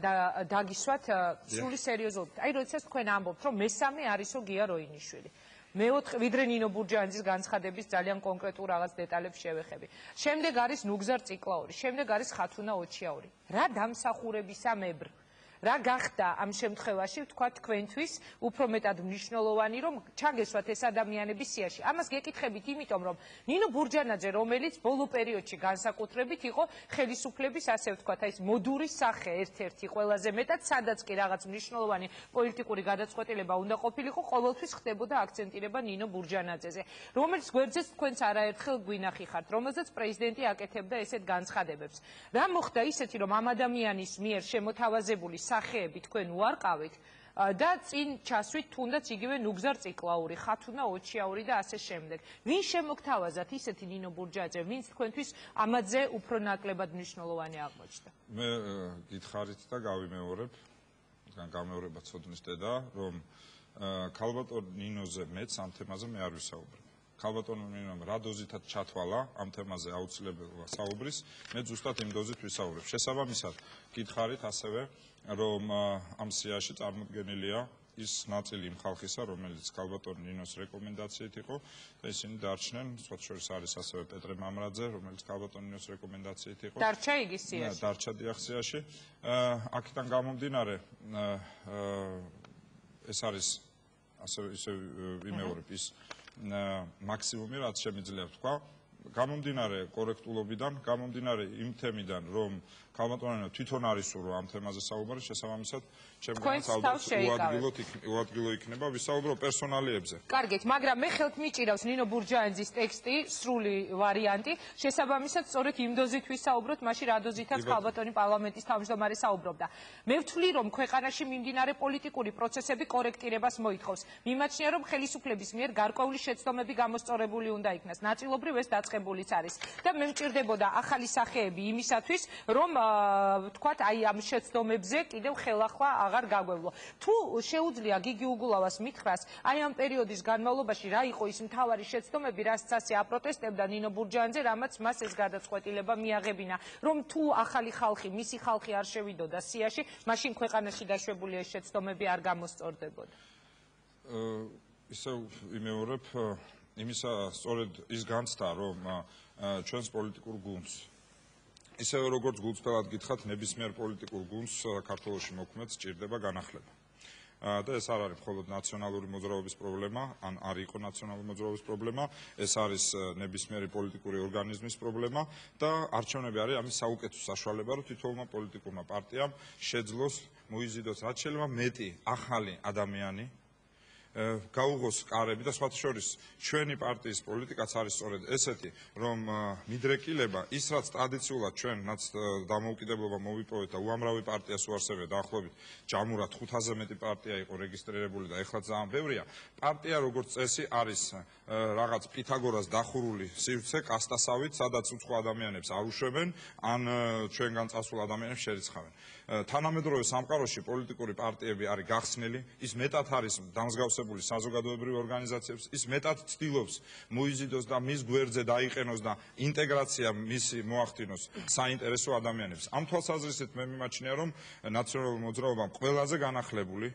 დაგისვათ სრული სერიოზობით. აი, როდესაც თქვენ ამბობთ, რომ მესამე არისო გია როინიშვილი. მეოთხე ვიდრე ნინო ბურჯანაძის განცხადების ძალიან კონკრეტულ რაღაც დეტალებს შევეხები. შემდეგ არის ნუგზარ წიკლაური, შემდეგ არის ხათუნა ოჩიაური. რა დამსახურებისა მებრ? რა გახდა ამ შემთხვევაში, ვთქვა თქვენთვის, უფრო მეტად მნიშვნელოვანი, რომ ჩაგესვათ ეს ადამიანები სიაში. ამას გეკითხებით, იმიტომ რომ ნინო ბურჯანაძე, რომელიც ბოლო პერიოდში განსაკუთრებით იყო ხელისუფლების, ასე ვთქვათ, აი ეს მოდურის სახე ერთ-ერთი ყველაზე მეტად, სადაც კი რაღაც მნიშვნელოვანი პოლიტიკური გადაწყვეტილება უნდა ყოფილიყო, ყოველთვის ხდებოდა აქცენტირება ნინო ბურჯანაძეზე, რომელიც გვერდზეც თქვენც არაერთხელ გვინახი ხართ, რომელზეც პრეზიდენტი აკეთებდა ესეთ განცხადებებს. რა მოხდა ისეთი, რომ ამ ადამიანის მიერ შემოთავაზებული სახეები თქვენ უარყავით და წინ ჩასვით თუნდაც იგივე ნუგზარ წიკლაური, ხათუნა ოჩიაური და ასე შემდეგ. ვინ შემოგთავაზათ ისეთი ნინო ბურჯანაძე, ვინც თქვენთვის ამაზე უფრო ნაკლებად მნიშვნელოვანი აღმოჩნდა? მე გითხარით და გავიმეორებ, გამეორება ცოდნის დედა, რომ ქალბატონ ნინოზე მეც ამ თემაზე მე არ ვისაუბრებ. ქალბატონ ნინომ რა დოზითაც ჩათვალა ამ თემაზე აუცილებელია საუბრის, მე ზუსტად იმ დოზით ვისაუბრებ. შესაბამისად, გითხარით ასევე რომ ამ სიაში წარმოდგენილია ის ნაწილი იმ ხალხისა, რომელიც ქალბატონ ნინოს რეკომენდაციით იყო და ისინი დარჩნენ, სხვა შორის არის ასევე პეტრე მამრაძე, რომელიც ქალბატონ ნინოს რეკომენდაციით იყო. დარჩა იგი სიაში? დარჩა დიახ სიაში. აქედან გამომდინარე, ეს არის ასევე ისე ვიმეორებ ის მაქსიმუმი, რაც შემიძლია ვთქვა. გამომდინარე კორექტულობიდან, გამომდინარე იმ თემიდან, რომ ქალბატონო თვითონ არის სულ ამ თემაზე საუბარი, შესაბამისად, თქვენს ჩემგანაც თავს შეიკავეთ. უადგილო იქნება ვისაუბრო პერსონალიებზე. კარგით, მაგრამ მე ხელთ მიჭირავს ნინო ბურჯაანძის ტექსტი, სრული ვარიანტი, შესაბამისად, სწორედ იმ დოზით ვისაუბროთ, მაშინ რა დოზითაც ქალბატონი პარლამენტის თავმჯდომარე საუბრობდა. მე ვთვლი, რომ ქვეყანაში მიმდინარე პოლიტიკური პროცესები კორექტირებას მოითხოვს. მიმაჩნია, რომ ხელისუფლების მიერ გარკვეული შეცდომები გამოსწორებული უნდა იქნას. ნაწილობრივ ეს დაწყებულიც არის. და მე მჭირდებოდა ახალი სახეები იმისათვის, რომ ვთქვათ, აი ამ შეცდომებზე კიდევ ხელახლა აღარ გაგვევლო. თუ შეუძლია გიგი უგულავას მითხრას, აი ამ პერიოდის განმავლობაში რა იყო ის მთავარი შეცდომები, რასაც ასე აპროტესტებდა ნინო ბურჯაანძე, რამაც მას ეს გადაწყვეტილება მიაღებინა, რომ თუ ახალი ხალხი, მისი ხალხი არ შევიდოდა სიაში, მაშინ ქვეყანაში დაშვებული ეს შეცდომები არ გამოსწორდებოდა. ისე იმეორებ იმისა სწორედ ის განცდა, რომ ჩვენს პოლიტიკურ გუნდს ისევე როგორც გულწრფელად გითხრათ, ნებისმიერ პოლიტიკურ გუნდს საქართველოში მოქმედს სჭირდება განახლება. და ეს არ არის მხოლოდ ნაციონალური მოძრაობის პრობლემა, ან არ იყო ნაციონალური მოძრაობის პრობლემა, ეს არის ნებისმიერი პოლიტიკური ორგანიზმის პრობლემა და არჩევნები არის ამის საუკეთესო საშუალება, რომ თითოეულმა პოლიტიკურმა პარტიამ შეძლოს მოიზიდოს რაც შეიძლება მეტი ახალი ადამიანი გაუღოს კარები და სხვათა შორის ჩვენი პარტიის პოლიტიკაც არის სწორედ ესეთი, რომ მიდრეკილება ის რაც ტრადიციულად ჩვენაც დამოუკიდებლობა მოვიპოვეთ და უამრავი პარტიას უარსებია დაახლოებით ჯამურად 500-ზე მეტი პარტია იყო რეგისტრირებული და ეხლა ძალიან ბევრია. პარტია როგორც წესი არის რაღაც პითაგორას დახურული სივრცე კასტასავით, სადაც უცხო ადამიანებს არ უშვებენ, ან ჩვენგან წასულ ადამიანებს შერიცხავენ. თანამედროვე სამყაროში პოლიტიკური პარტიები არის გახსნილი, ის მეტად არის დამსგავსებული საზოგადოებრივ ორგანიზაციებს, ის მეტად ცდილობს მოიზიდოს და მის გვერდზე დაიყენოს და ინტეგრაცია მისი მოახდინოს საინტერესო ადამიანებს. ამ თვალსაზრისით მე მიმაჩნია, რომ ნაციონალური მოძრაობამ ყველაზე განახლებული,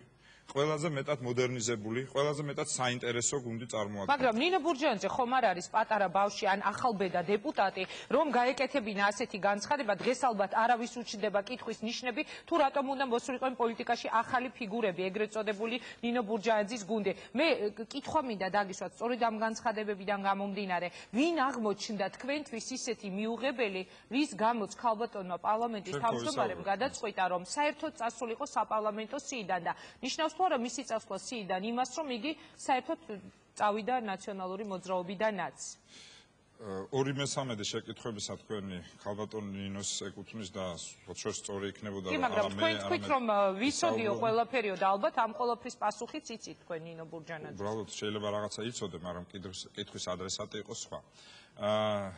ყველაზე მეტად მოდერნიზებული, ყველაზე მეტად საინტერესო გუნდი წარმოადგენს. მაგრამ ნინო ბურჯაანძე ხომ არ არის პატარა ბავშვი ან ახალბედა დეპუტატი, რომ გაეკეთებინა ასეთი განცხადება, დღეს ალბათ არავის უჩნდება კითხვის ნიშნები, თუ რატომ უნდა მოსულიყვნენ პოლიტიკაში ახალი ფიგურები, ეგრეთ წოდებული ნინო ბურჯაანძის გუნდი. მე კითხვა მინდა დაგისვათ, სწორედ ამ განცხადებებიდან გამომდინარე, ვინ აღმოჩნდა თქვენთვის ისეთი მიუღებელი, რის გამოც ქალბატონმა პარლამენტის თავმჯდომარემ გადაწყვიტა, რომ საერთოდ წასულიყო საპარლამენტო სიიდან და ნიშნავს თუ არა მისი წასვლა სიიდან იმას, რომ იგი საერთოდ წავიდა ნაციონალური მოძრაობიდანაც. 2/3 შეკითხვებისა თქვენი ქალბატონ ნინოს ეკუთვნის და შორს სწორი იქნებოდა კი, მაგრამ თქვენ თქვით, რომ ვიცოდიო ყველაფერიო და ალბათ ამ ყველაფრის პასუხიც იცით თქვენ ნინო ბურჯაანაძე. უბრალოდ შეიძლება რაღაცა იცოდე, მაგრამ კითხვის ადრესატი იყო სხვა.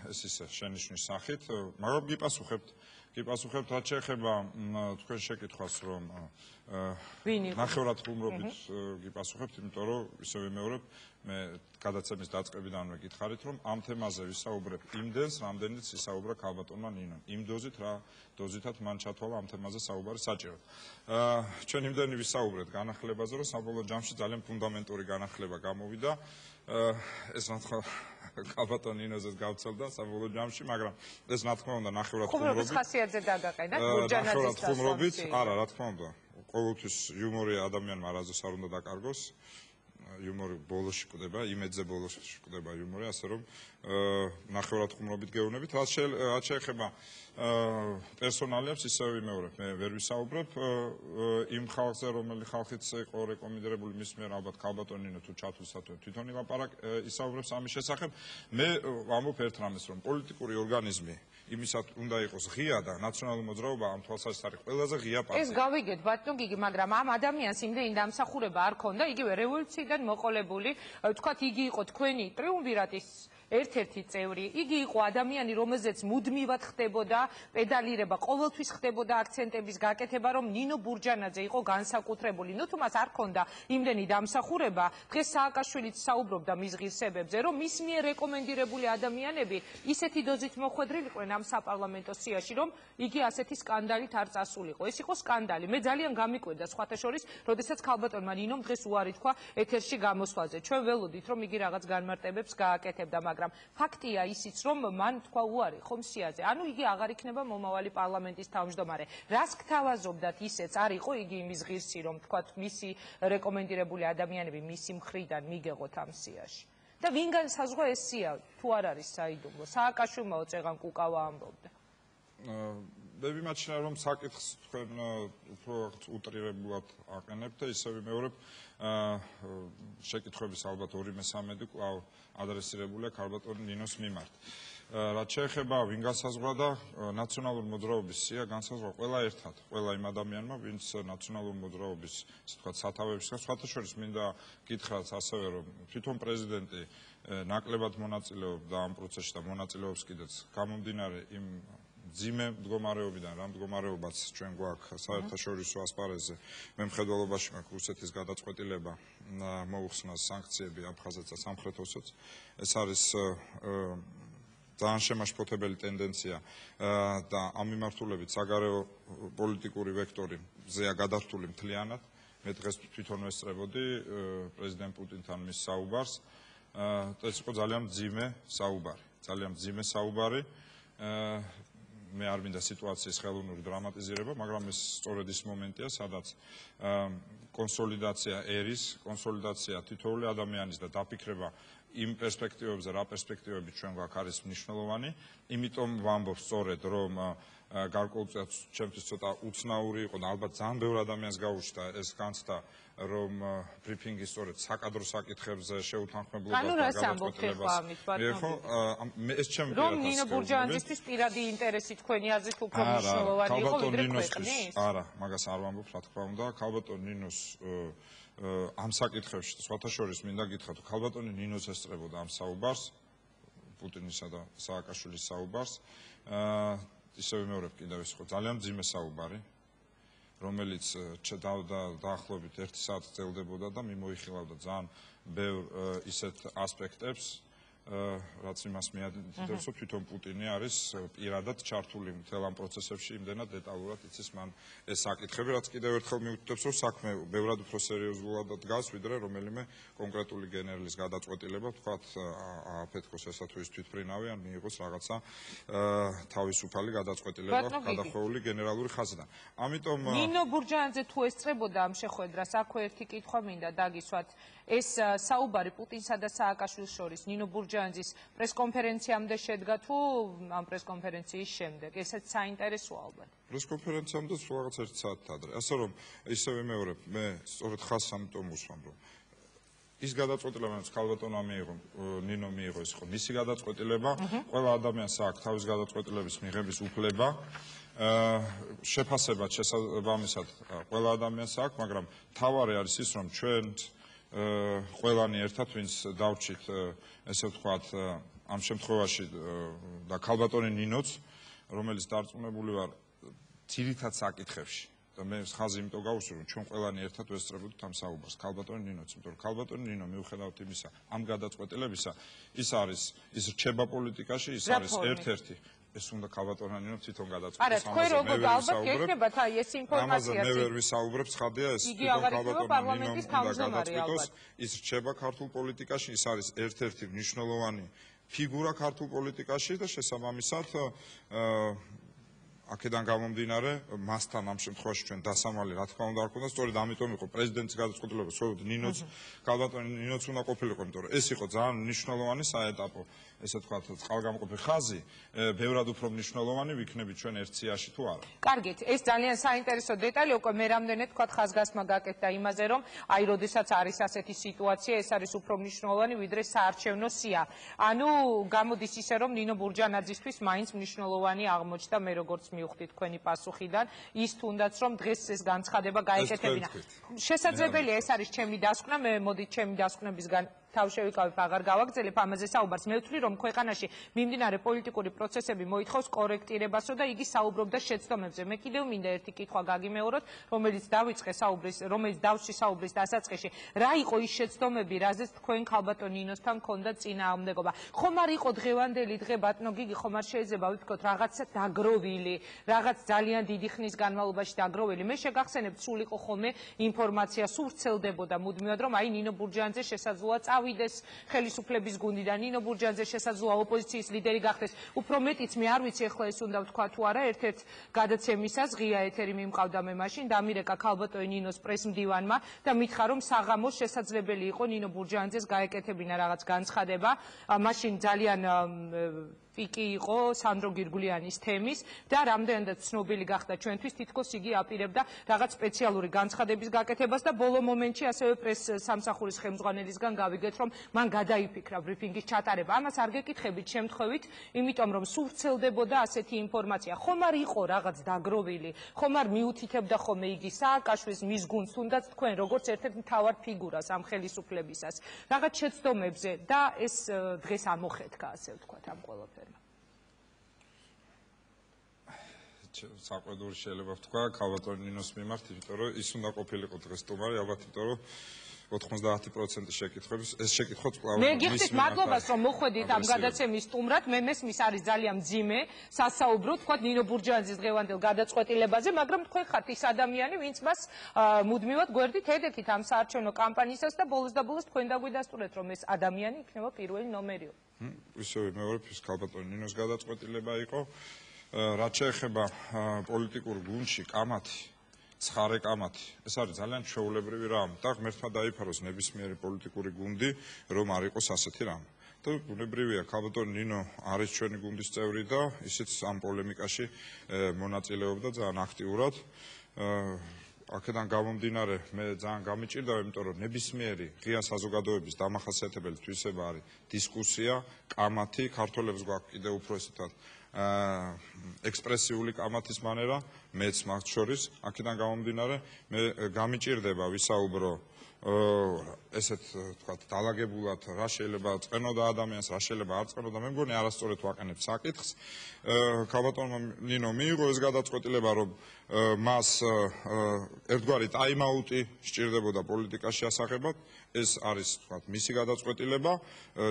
ეს ისე შენიშვნის სახით, მაგრამ გიპასუხებთ რაც შეეხება თქვენ შეკითხვას, რომ ნახევრად ხუმრობით გიპასუხებთ, იმიტომ რომ ისე ვიმეორებ, მე გადაცემის დაწყებიდანვე გითხარით, რომ ამ თემაზე ვისაუბრებ იმდენს, რამდენიც ისაუბრა ქალბატონმა ნინომ. იმ დოზით, რა დოზითაც მან ჩათვალა ამ თემაზე საუბარი საჭიროდ. ჩვენ იმდენი ვისაუბრეთ განახლებაზე, რომ საბოლოო ჯამში ძალიან ფუნდამენტური განახლება გამოვიდა. ეს რა თქმა ქალბატონ ნინოზეს გავცელდა საბოლოო ჯამში, მაგრამ ეს რა თქმა უნდა ნახევრად ხუმრობის ხასიათზე დაგაყენათ ბურჯაანაძის ხუმრობით, არა, რა თქმა უნდა. ყოველთვის იუმორი ადამიანმა არასდროს არ უნდა დაკარგოს. იუმორი ბოლოში კვდება, იმედზე ბოლოში კვდება იუმორი, ასე რომ ნახევრად ხუმრობით გეუბნებით. რაც შეეხება პერსონალიებს, ისევ ვიმეორებ, მე ვერ ვისაუბრებ იმ ხალხზე, რომელი ხალხიც იყო რეკომენდებული მის მიერ, ალბათ ქალბატონ ნინო თუ ჩათვლისათვე თვითონ ისაუბრებს ამის შესახებ. მე ვამბობ ერთ რამეს, რომ პოლიტიკური ორგანიზმი იმისად უნდა იყოს ღია და ნაციონალური მოძრაობა ამ თვალსაზრისით არის ყველაზე ღია პარტია. ეს გავიგეთ ბატონ გიგი, მაგრამ ამ ადამიანს იმდენი დამსახურება არ ქონდა, იგივე რევოლუციიდან მოყოლებული, თქვათ იგი იყო თქვენი ტრიუმვირატის ერთ-ერთი წევრი. იგი იყო ადამიანი, რომელზეც მუდმივად ხდებოდა პედალირება, ყოველთვის ხდებოდა აქცენტების გაკეთება, რომ ნინო ბურჯაანაძე იყო განსაკუთრებული. ნუ თუ მას არ ქონდა იმდენი დამსახურება, დღეს სააკაშვილიც საუბრობდა მის ღირსებებზე, რომ მის მიერ რეკომენდირებული ადამიანები ისეთი დოზით მოხვედრილიყვნენ ამ საპარლამენტო სიაში, რომ იგი ასეთი სკანდალით არ წასულიყო. ეს იყო სკანდალი. მე ძალიან გამიკვირდა სხვათა შორის, როდესაც ქალბატონმა ნინომ დღეს უარი თქვა ეთერში გამოსვლაზე. ჩვენ ველოდით, რომ იგი რაღაც განმარტებებს გააკეთებდა, მაგრამ ფაქტია ისიც, რომ მან თქვა უარი ხომ სიაზე. ანუ იგი აღარ იქნება მომავალი პარლამენტის თავმჯდომარე. რას გთავაზობდათ ისეც არ იყო იგი იმის ღირსი, რომ თქვათ მისი რეკომენდირებული ადამიანები მისი მხრიდან მიგეღოთ ამ სიაში. და ვინ განსაზღვრა ეს სია, თუ არ არის საიდუმლო. სააკაშვილმა წეღან კუკავა ამბობდა. მე ვიმაჩნია რომ საკითხს თქვენ უფრო უტრირებულად აყენებთ და ისევ ვიმეორებ შეკითხვების ალბათ 2/3 კვლავ ადრესირებულია ქალბატონ ნინოს მიმართ. რაც შეეხება ვინ განსაზღვრა ნაციონალური მოძრაობის სია განსაზღვრა ყველა ერთად, ყველა იმ ადამიანმა, ვინც ნაციონალური მოძრაობის, ასე ვთქვათ, სათავეებისგან, სხვათა შორის მინდა გითხრათ ასევე, რომ თვითონ პრეზიდენტი ნაკლებად მონაწილეობდა ამ პროცესში და მონაწილეობს კიდეც გამომდინარე იმ ძიმე მდგომარეობიდან, რა მდგომარეობაც ჩვენ გვაქვს საერთაშორისო ასპარეზზე, მე მხედველობაში მაქვს რუსეთის გადაწყვეტილება მოუხსნას სანქციები აფხაზეთსა სამხრეთ ოსეთს. ეს არის ძალიან შემაშფოთებელი ტენდენცია და ამ მიმართულებით საგარეო პოლიტიკური ვექტორი მზეა გადართული მთლიანად. მე დღეს თვითონ ვესწრებოდი პრეზიდენტ პუტინთან მის საუბარს. ეს იყო ძალიან მძიმე საუბარი. მე არ მინდა სიტუაციის ხელოვნური დრამატიზირება, მაგრამ ეს სწორედ ის მომენტია, სადაც კონსოლიდაცია ერის, კონსოლიდაცია თითოეული ადამიანის და დაფიქრება იმ პერსპექტივებზე, რა პერსპექტივები ჩვენ გვაქვს არის მნიშვნელოვანი, იმიტომ ვამბობ სწორედ, რომ გარკვეულწილად ჩემთვის ცოტა უცნაური იყო და ალბათ ძალიან ბევრ ადამიანს გაუჩნდა ეს განცდა, რომ ბრიფინგი სწორედ საკადრო საკითხებზე შეუთანხმებლობა და გადაწყვეტილებას მიიღო. ეს ჩემი რომ ნინო ბურჯანძისთვის პირადი ინტერესი თქვენი აზრით უფრო მნიშვნელოვანი იყო ვიდრე ქვეყნის? არა, მაგას არ ვამბობ, რა თქმა უნდა, ქალბატონ ნინოს ამ საკითხებში სხვათა შორის მინდა გითხრათ, ქალბატონი ნინოს ესწრებოდა ამ საუბარს, პუტინისა და სააკაშვილის საუბარს. ისევ ვიმეორებ კიდევ ეს იყო ძალიან მძიმე საუბარი, რომელიც დაახლოებით 1 საათი წელდებოდა და მიმოიხილავდა ძალიან ბევრ ისეთ ასპექტებს, რაც იმას მიადიდებს, რომ თვითონ პუტინი არის პირადად ჩართული მთელ ამ პროცესებში, იმდენად დეტალურად იცის მან ეს საკითხები, რაც კიდევ ერთხელ მიუთითებს, რომ საქმე ბევრად უფრო სერიოზულად დგას, ვიდრე რომელიმე კონკრეტული გენერლის გადაწყვეტილება, ვთქვათ, აფეთქოს ესა თუ ის თვითმფრინავი, ან მიიღოს რაღაცა თავისუფალი გადაწყვეტილება გადახვეული გენერალური ხაზიდან. ამიტომ ნინო ბურჯანაძე თუ ესწრებოდა ამ შეხვედრას, აქვე ერთი კითხვა მინდა დაგისვათ. ეს საუბარი პუტინსა და სააკაშვილის შორის ნინო ბურჯანაძის პრესკონფერენციამდე შედგა თუ ამ პრესკონფერენციის შემდეგ? ესეც საინტერესოა ალბათ. პრესკონფერენციამდე სულ რაღაც 1 საათი ადრე. ასე რომ ისე ვიმეორებ, მე სწორედ ხაზს ამიტომ უსვამ, რომ ის გადაწყვეტილება, რაც ქალბატონმა მიიღო, ნინო მიიღო, ის იყო მისი გადაწყვეტილება. ყველა ადამიანს აქვს თავის გადაწყვეტილების მიღების უფლება. შეფასებად შესაბამისად ყველა ადამიანს აქვს, მაგრამ თავარი არის ის, რომ ჩვენ ყველანი ერთად, ვინც დავრჩით, ესე ვთქვათ, ამ შემთხვევაში და ქალბატონი ნინოც, რომელიც დარწმუნებული ვარ ძირითად საკითხებში და მე ხაზი იმიტომ გავუსვი, რომ ჩვენ ყველანი ერთად ვესწრებოდით ამ საუბარს, ქალბატონი ნინოც, იმიტომ რომ ქალბატონი ნინო მიუხედავად იმისა, ამ გადაწყვეტილებისა, ის რჩება პოლიტიკაში, ის არის ერთ-ერთი ეს უნდა ქალბატონი ნინო თვითონ გადაწყვეტოს ამაზე. არა, თქვენ ალბათ გეკნებათ ეს ინფორმაცია. ამაზე მე ვერ ვისაუბრებ, ცხადია ეს თვითონ ქალბატონი ნინო უნდა გადაწყვეტოს, ის რჩება ქართულ პოლიტიკაში, ის არის ერთ-ერთი მნიშვნელოვანი ფიგურა ქართულ პოლიტიკაში და შესაბამისად აქედან გამომდინარე, მასთან ამ შემთხვევაში ჩვენ დასამალი რა თქმა უნდა არ ქონდა, სწორედ ამიტომ იყო პრეზიდენტის გადაწყვეტილება, სწორედ ნინოც, ქალბატონი ნინოც უნდა ყოფილიყო, იმიტომ რომ ეს იყო ძალიან მნიშვნელოვანი საეტაპო, ესე ვთქვათ, წყალგამყოფი ხაზი, ბევრად უფრო მნიშვნელოვანი ვიქნებით ჩვენ ერთ სიაში თუ არა. კარგით, ეს ძალიან საინტერესო დეტალი, უკვე მე რამდენად ვთქვათ ხაზგასმა გაკეთდა იმაზე, რომ აი, როდესაც არის ასეთი სიტუაცია, ეს არის უფრო მნიშვნელოვანი ვიდრე საარჩევნო სია. ანუ გამოდის ისე, რომ ნინო ბურჯანაძისთვის მაინც მნიშვნელოვანი აღმოჩნდა, მე როგორც მივხვდი თქვენი პასუხიდან, ის თუნდაც რომ დღეს ეს განცხადება გაეკეთებინა. შესაძლებელია ეს არის ჩემი დასკვნა, მე მოდით ჩემი დასკვნებისგან თავშევიკავებ, აღარ გავაგრძელებ ამაზე საუბარს. მე ვთვლი, რომ ქვეყანაში მიმდინარე პოლიტიკური პროცესები მოითხოვს კორექტირებასო და იგი საუბრობდა შეცდომებზე. მე კიდევ მინდა ერთი კითხვა გაგიმეოროთ, რომელიც დავსვი საუბრის დასაწყისში. რა იყო ის შეცდომები, რაზეც თქვენ ქალბატონ ნინოსთან ჰქონდათ წინააღმდეგობა? ხომ არ იყო დღევანდელი დღე ბატონო გიგი, ხომ არ შეიძლება ვთქვათ რაღაცა დაგროვილი, რაღაც ძალიან დიდი ხნის განმავლობაში დაგროვილი? მე შეგახსენებთ, სულ იყო ხოლმე ინფორმაცია, სულ ვრცელდებოდა მუდმივად, რომ აი ნინო ბურჯანაძე შესაძლოა წავიდეს ხელისუფლების გუნდიდან, ნინო ბურჯანაძე შესაძლოა ოპოზიციის ლიდერი გახდეს. უფრო მეტიც მე არ ვიცი ახლა ეს უნდა ვთქვა თუ არა, ერთ-ერთ გადაცემისას ღია ეთერი მიმყავდა მე მაშინ, დამირეკა ქალბატონი ნინოს პრესმდივანმა და მითხრა, რომ საღამოს შესაძლებელი იყო ნინო ბურჯანაძეს გაეკეთებინა რაღაც განცხადება. მაშინ ძალიან პიკი იყო სანდრო გირგულიანის თემის და რამდენადაც ცნობილი გახდა ჩვენთვის, თითქოს იგი აპირებდა რაღაც სპეციალური განცხადების გაკეთებას და ბოლო მომენტში ასევე პრეს სამსახურის ხელმძღვანელისგან გავიგეთ, რომ მან გადაიფიქრა ბრიფინგის ჩატარება. ამას არ გეკითხებით შემთხვევით, იმიტომ რომ სულ ვრცელდებოდა ასეთი ინფორმაცია. ხომ არ იყო რაღაც დაგროვილი, ხომ არ მიუთითებდა ხოლმე იგი სააკაშვილის მის გუნდს, თუნდაც თქვენ როგორც ერთ-ერთ მთავარ ფიგურას ამ ხელისუფლებისას, რაღაც შეცდომებზე და ეს დღეს ამოხეთქა, ასე ვთქვათ, ამ ყველაფერმა. საყვედური შეიძლება ვთქვა ქალბატონ ნინოს მიმართ, იმიტომ რომ ის უნდა ყოფილიყო დღეს სტუმარი, ალბათ იმიტომ რომ 90% შეკითხვების ეს შეკითხვაც კვლავ მე გიხდით მადლობას რომ მოხვედით ამ გადაცემის სტუმრად, მე მესმის არის ძალიან მძიმე სასაუბრო, თქვა ნინო ბურჯანაძის დღევანდელ გადაწყვეტილებაზე, მაგრამ თქვენ ხართ ის ადამიანი, ვინც მას მუდმივად გვერდით ედექით ამ საარჩევნო კამპანიისას და ბოლოს და ბოლოს თქვენ დაგვიდასტურეთ, რომ ეს ადამიანი იქნება პირველი ნომერიო. ისევე მეორებ ის ქალბატონ ნინოს გადაწყვეტილება იყო. რაც შეეხება პოლიტიკურ გუნდში კამათი, ცხარე კამათი, ეს არის ძალიან ჩვეულებრივი რამ და ღმერთმა დაიფაროს ნებისმიერი პოლიტიკური გუნდი, რომ არ იყოს ასეთი რამ. და ბუნებრივია, ქალბატონ ნინო არის ჩვენი გუნდის წევრი და ისიც ამ პოლემიკაში მონაწილეობდა ძალიან აქტიურად. აქედან გამომდინარე, მე ძალიან გამიჭირდა, იმიტომ რომ ნებისმიერი ღია საზოგადოების დამახასიათებელი თვისება არის დისკუსია, კამათი, ქართველებს გვაქვს კიდევ უფრო ესეთად ექსპრესიული კამათის მანერა, მეც მათ შორის, აქედან გამომდინარე, მე გამიჭირდება ვისაუბრო ესეთ თქვათ დაალაგებულად რა შეიძლება წენოდა ადამიანს, რა შეიძლება არ წენოდა, მე მგონი არასწორად ვაყენებ საკითხს. ქალბატონმა ნინო მიიღო ეს გადაწყვეტილება, რომ მას ერთგვარი ტაიმაუტი სჭირდებოდა პოლიტიკაში ასახებად, ეს არის თქვათ მისი გადაწყვეტილება,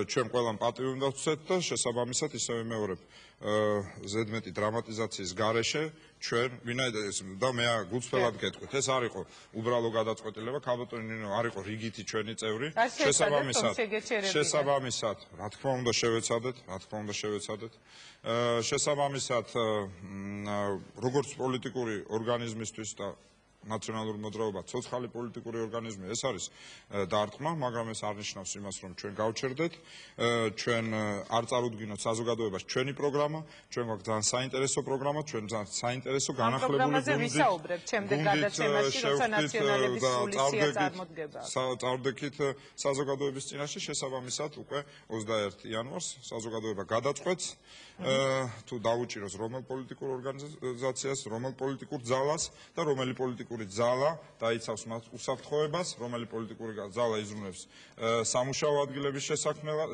ჩვენ ყველამ პატივი უნდა ვცეთ და შესაბამისად ისევე მეორებ ზედმეტი დრამატიზაციის გარეშე ჩვენ ვინაიდან და მე გულწრფელად გეტყვით, ეს არ იყო უბრალო გადაწყვეტილება, ქალბატონ ნინო არ იყო რიგითი ჩვენი წევრი, შესაბამისად, რა თქმა უნდა შევეცადეთ, შესაბამისად როგორც პოლიტიკური ორგანიზმისთვის და ნაციონალური მოძრაობა, ცოცხალი პოლიტიკური ორგანიზმი, ეს არის დარტყმა, მაგრამ ეს არ ნიშნავს იმას, რომ ჩვენ გავჩერდეთ, ჩვენ არ წარუდგინოთ საზოგადოებას ჩვენი პროგრამა, ჩვენ გვაქვს ძალიან საინტერესო პროგრამა, ჩვენ ძალიან საინტერესო განახლებული პროგრამაზე ვისაუბრებთ შემდეგ გადაცემაში, როცა ნაციონალების სულისია წარმოდგება. წარვდექით საზოგადოების წინაშე, შესაბამისად უკვე 21 იანვარს საზოგადოება გადაწყვეტს, თუ დაუჭიროს რომელ პოლიტიკურ ორგანიზაციას, რომელ პოლიტიკურ ძალას და რომელი პოლიტიკური ძალა დაიცავს მათ უსაფრთხოებას, რომელი პოლიტიკური ძალა იზრუნებს სამუშაო ადგილების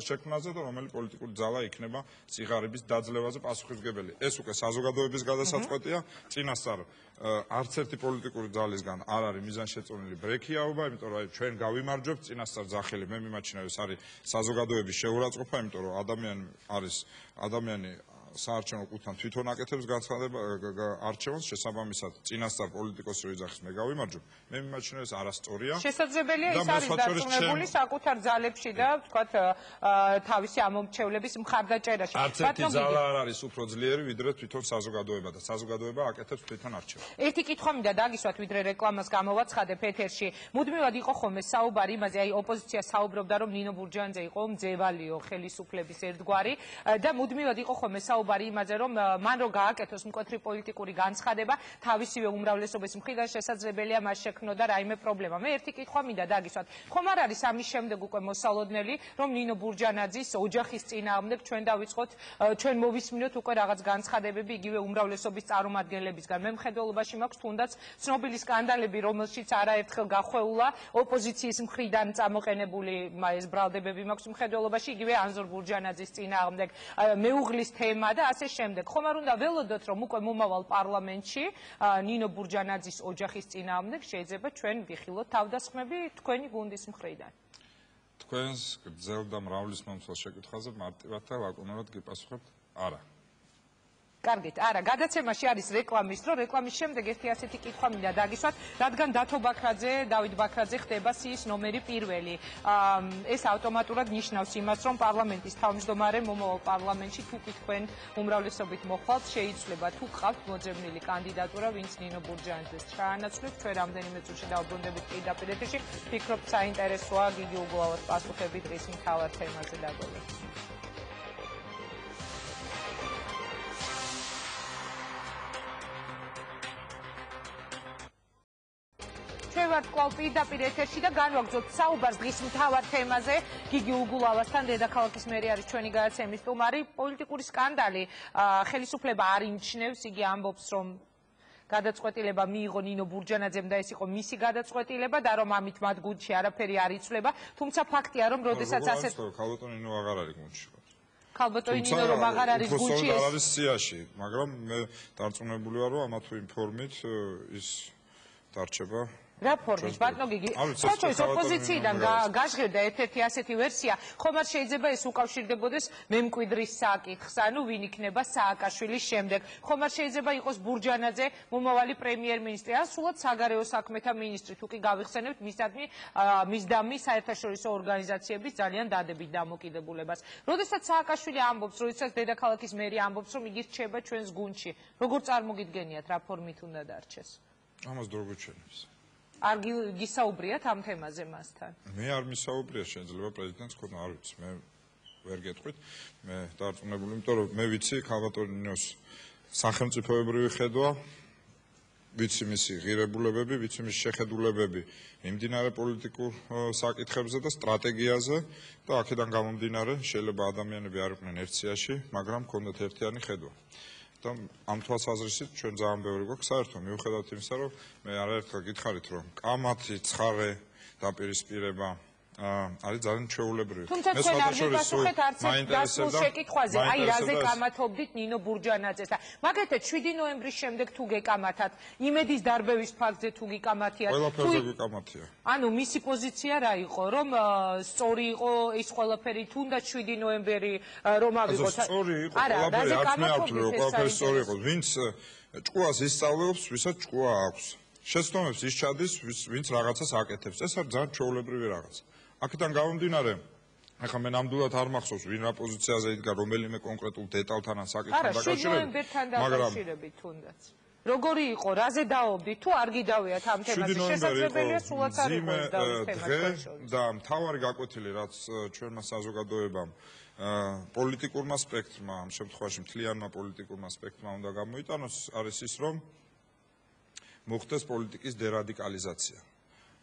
შექმნაზე და რომელი პოლიტიკური ძალა იქნება სიღარიბის დაძლევაზე პასუხისმგებელი. ეს უკვე საზოგადოების გადასაწყვეტია, წინასწარ არც ერთი პოლიტიკური ძალისგან არ არის მიზანშეწონილი ბრექიაობა, იმიტომ რომ ჩვენ გავიმარჯვებთ წინასწარ ძახილი, მე მიმაჩნია ეს არის საზოგადოების შეურაცხყოფა, იმიტომ რომ ადამიანი საარჩევნო კუთთან თვითონ აკეთებს არჩევანს, შესაბამისად წინასწარ პოლიტიკოსი რო იძახის მე გავიმარჯვებ, მე მიმაჩნია ეს არასწორია. შესაძლებელია ის არის დარწმუნებული საკუთარ ძალებში და ვთქვათ თავისი ამომრჩევლების მხარდაჭერაში. არც ერთი ძალა არ არის უფრო ძლიერი ვიდრე თვითონ საზოგადოება და საზოგადოება აკეთებს თვითონ არჩევანს. ერთი კითხვა მინდა დაგისვათ, ვიდრე რეკლამას გამოვაცხადებ ეთერში. მუდმივად იყო ხოლმე საუბარი იმაზე, აი ოპოზიცია საუბრობდა, რომ ნინო ბურჯანაძე იყო მძევალიო ხელისუფლების ერთგვარი და მუდმივად იყო ხოლმე საუბარი იმაზე, რომ მან რო გააკეთოს მკვეთრი პოლიტიკური განცხადება, თავისივე უმრავლესობის მხრიდან შესაძლებელია მას შექმნოდა რაიმე პრობლემა. მე ერთი კითხვა მინდა დაგისვათ. ხომ არ არის ამის შემდეგ უკვე მოსალოდნელი, რომ ნინო ბურჯანაძის ოჯახის წინააღმდეგ ჩვენ დავიწყოთ, ჩვენ მოვისმინოთ უკვე რაღაც განცხადებები იგივე უმრავლესობის წარმომადგენლებისგან. მე მხედველობაში მაქვს თუნდაც ცნობილი სკანდალები, რომელშიც არაერთხელ გახვეულა ოპოზიციის მხრიდან წამოყენებული ეს ბრალდებები მაქვს მხედველობაში, იგივე ანზორ ბურჯანაძის წინააღმდეგ მეუღლის თემა და ასე შემდეგ. ხომ არ უნდა ველოდოთ, რომ უკვე მომავალ პარლამენტში ნინო ბურჯანაძის ოჯახის წინააღმდეგ შეიძლება ჩვენ ვიხილოთ თავდასხმები თქვენი გუნდის მხრიდან? თქვენს გრძელ და მრავლის მომცველ შეკითხვაზე მარტივად და ლაკონურად გიპასუხებთ, არა. კარგით, არა, გადაცემაში არის რეკლამის დრო, რეკლამის შემდეგ ერთი ასეთი კითხვა მინდა დაგისვათ, რადგან დათო ბაქრაძე, დავით ბაქრაძე ხდება სიის ნომერი პირველი. ეს ავტომატურად ნიშნავს იმას, რომ პარლამენტის თავმჯდომარე მომავალ პარლამენტში თუ კი თქვენ უმრავლესობით მოხვალთ, შეიძლება თუ გყავთ მოძებნილი კანდიდატურა, ვინც ნინო ბურჯანაძეს ჩაანაცვლებს, ჩვენ რამდენიმე წუთში დავბრუნდებით პირდაპირ ეთერში, ვფიქრობ საინტერესოა გიგი უგულავას პასუხები დღის მთავარ თემაზე დაგოლოთ. ვართ კვლავ პირდაპირ ეთერში და განვაგრძობთ საუბარს დღის მთავარ თემაზე. გიგი უგულავასთან დედაქალაქის მერი არის ჩვენი გადაცემის სტუმარი. პოლიტიკური სკანდალი ხელისუფლება არ იმჩნევს, იგი ამბობს, რომ გადაწყვეტილება მიიღო ნინო ბურჯანაძემ და ეს იყო მისი გადაწყვეტილება და რომ ამით მათ გუნდში არაფერი არ იცვლება. თუმცა ფაქტია, რომ როდესაც ასეთ ქალბატონი ნინო აღარ არის გუნდში. ქალბატონი ნინო რომ აღარ არის გუნდში, ეს არის სიაში, მაგრამ მე დარწმუნებული ვარ, რომ ამა თუ იმ ფორმით ის დარჩება. რა ფორმით, ბატონო გიგი? საერთოდ ოპოზიციიდან გაჟღერდა ერთ-ერთი ასეთი ვერსია, ხომ არ შეიძლება ეს უკავშირდებოდეს მემკვიდრის საკითხს, ანუ ვინ იქნება სააკაშვილის შემდეგ. ხომ არ შეიძლება იყოს ბურჯანაძე მომავალი პრემიერ-მინისტრი, ან სულად საგარეო საქმეთა მინისტრი, თუ კი გავიხსენებთ მისდამი საერთაშორისო ორგანიზაციების ძალიან დადებით დამოკიდებულებას. როდესაც სააკაშვილი ამბობს, როდესაც დედაქალაქის მერი ამბობს, რომ იგი რჩება ჩვენს გუნდში, როგორ წარმოგიდგენიათ, რა ფორმით უნდა დარჩეს? ამას დრო გვეჩვენებს. არ გისაუბრიათ ამ თემაზე მასთან? მე არ მისაუბრია, შეიძლება პრეზიდენტს ქონა, არ ვიცი, მე ვერ გეტყვით. მე დარწმუნებული, იმიტომ რომ მე ვიცი ქალბატონი ნინოს სახელმწიფოებრივი ხედვა, ვიცი მისი ღირებულებები, ვიცი მისი შეხედულებები მიმდინარე პოლიტიკურ საკითხებზე და სტრატეგიაზე და აქედან გამომდინარე შეიძლება ადამიანები არ იყვნენ ერთ სიაში, მაგრამ ჰქონდათ ერთიანი ხედვა. და ამ თვალსაზრისით ჩვენ ძალიან ბევრი გვაქვს საერთო მიუხედავად იმისა, რომ მე არაერთხელ გითხარით, რომ კამათი, ცხარე დაპირისპირება არის ძალიან ჩვეულებრივი. თუმცა თქვენ არ მიპასუხეთ არც ერთ დასმულ შეკითხვაზე, აი რაზე კამათობდით ნინო ბურჯანაძეს და მაგათაც 7 ნოემბრის შემდეგ თუ გეკამათათ, იმედის დარბევის ფაქტზე თუ გიკამათიათ, ყველაფერზე გიკამათია. ანუ მისი პოზიცია რა იყო, რომ სწორი იყო ის ყველაფერი, თუნდაც 7 ნოემბერი რომ ავიღოთ. სწორი იყო, ყველაფერი არ მეავთვლე, რომ ყველაფერი სწორი იყო. ვინც ჭკუას ისწავლებს, ვისაც ჭკუა აქვს. შეცდომებს ის ჩადის, ვინც რაღაცას აკეთებს. ეს არის ძალიან ჩვეულებრივი რაღაცა. აქედან გამომდინარე, ახლა მე ნამდვილად არ მახსოვს ვინ რა პოზიციაზე იდგა რომელიმე კონკრეტულ დეტალთან ან საკითხთან დაკავშირებით თუნდაც. როგორი იყო, რაზე დაობდით, თუ არ გიდავიათ ამ თემაზე, შესაძლებელია სულაც არ იყოს დავის თემა. და მთავარი გაკვეთილი, რაც ჩვენმა საზოგადოებამ პოლიტიკურმა სპექტრმა, ამ შემთხვევაში მთლიანმა პოლიტიკურმა სპექტრმა უნდა გამოიტანოს, არის ის, რომ მოხდეს პოლიტიკის დერადიკალიზაცია.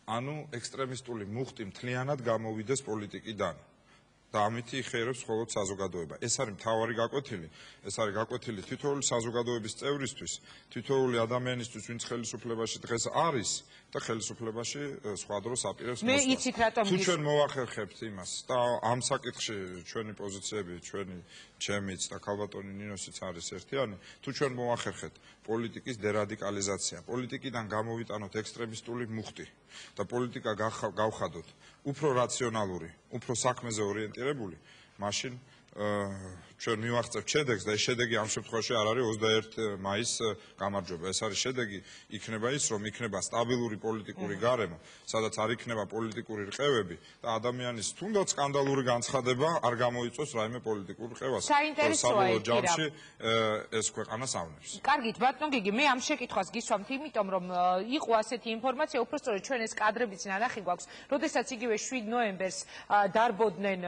ანუ ექსტრემისტული მუხტი მთლიანად გამოვიდეს პოლიტიკიდან და ამით იხერებს მხოლოდ საზოგადოება. ეს არის მთავარი გაკვეთილი. ეს არის გაკვეთილი თითოეული საზოგადოების წევრისთვის, თითოეული ადამიანისთვის, ვინც ხელისუფლებაში დღეს არის და ხელისუფლებაში სხვა დროს აპირებს მე იცით რატომ თუ ჩვენ მოახერხებთ იმას და ამ საკითხში ჩვენი პოზიციები, ჩემიც და ქალბატონი ნინოსიც არის ერთიანი, თუ ჩვენ მოახერხეთ პოლიტიკის დერადიკალიზაცია, პოლიტიკიდან გამოვიტანოთ ექსტრემისტული მუხტი და პოლიტიკა გავხადოთ უფრო რაციონალური, უფრო საქმეზე ორიენტირებული, მაშინ ჩვენ მივაღწევთ შედეგს და ეს შედეგი ამ შემთხვევაში არ არის 21 მაისს გამარჯვება. ეს არის შედეგი, იქნება ის, რომ იქნება სტაბილური პოლიტიკური გარემო, სადაც არ იქნება პოლიტიკური რყევები და ადამიანის თუნდაც სკანდალური განცხადება არ გამოიწვევს რაიმე პოლიტიკურ რყევას. საინტერესოა ჯამში ეს ქვეყანას ავნებს. კარგით, ბატონო გიგი, მე ამ შეკითხვას გისვამთ, იმიტომ რომ იყო ასეთი ინფორმაცია, უბრალოდ ჩვენ ეს კადრებიც ნანახი გვაქვს, როდესაც იგივე 7 ნოემბერს დარბოდნენ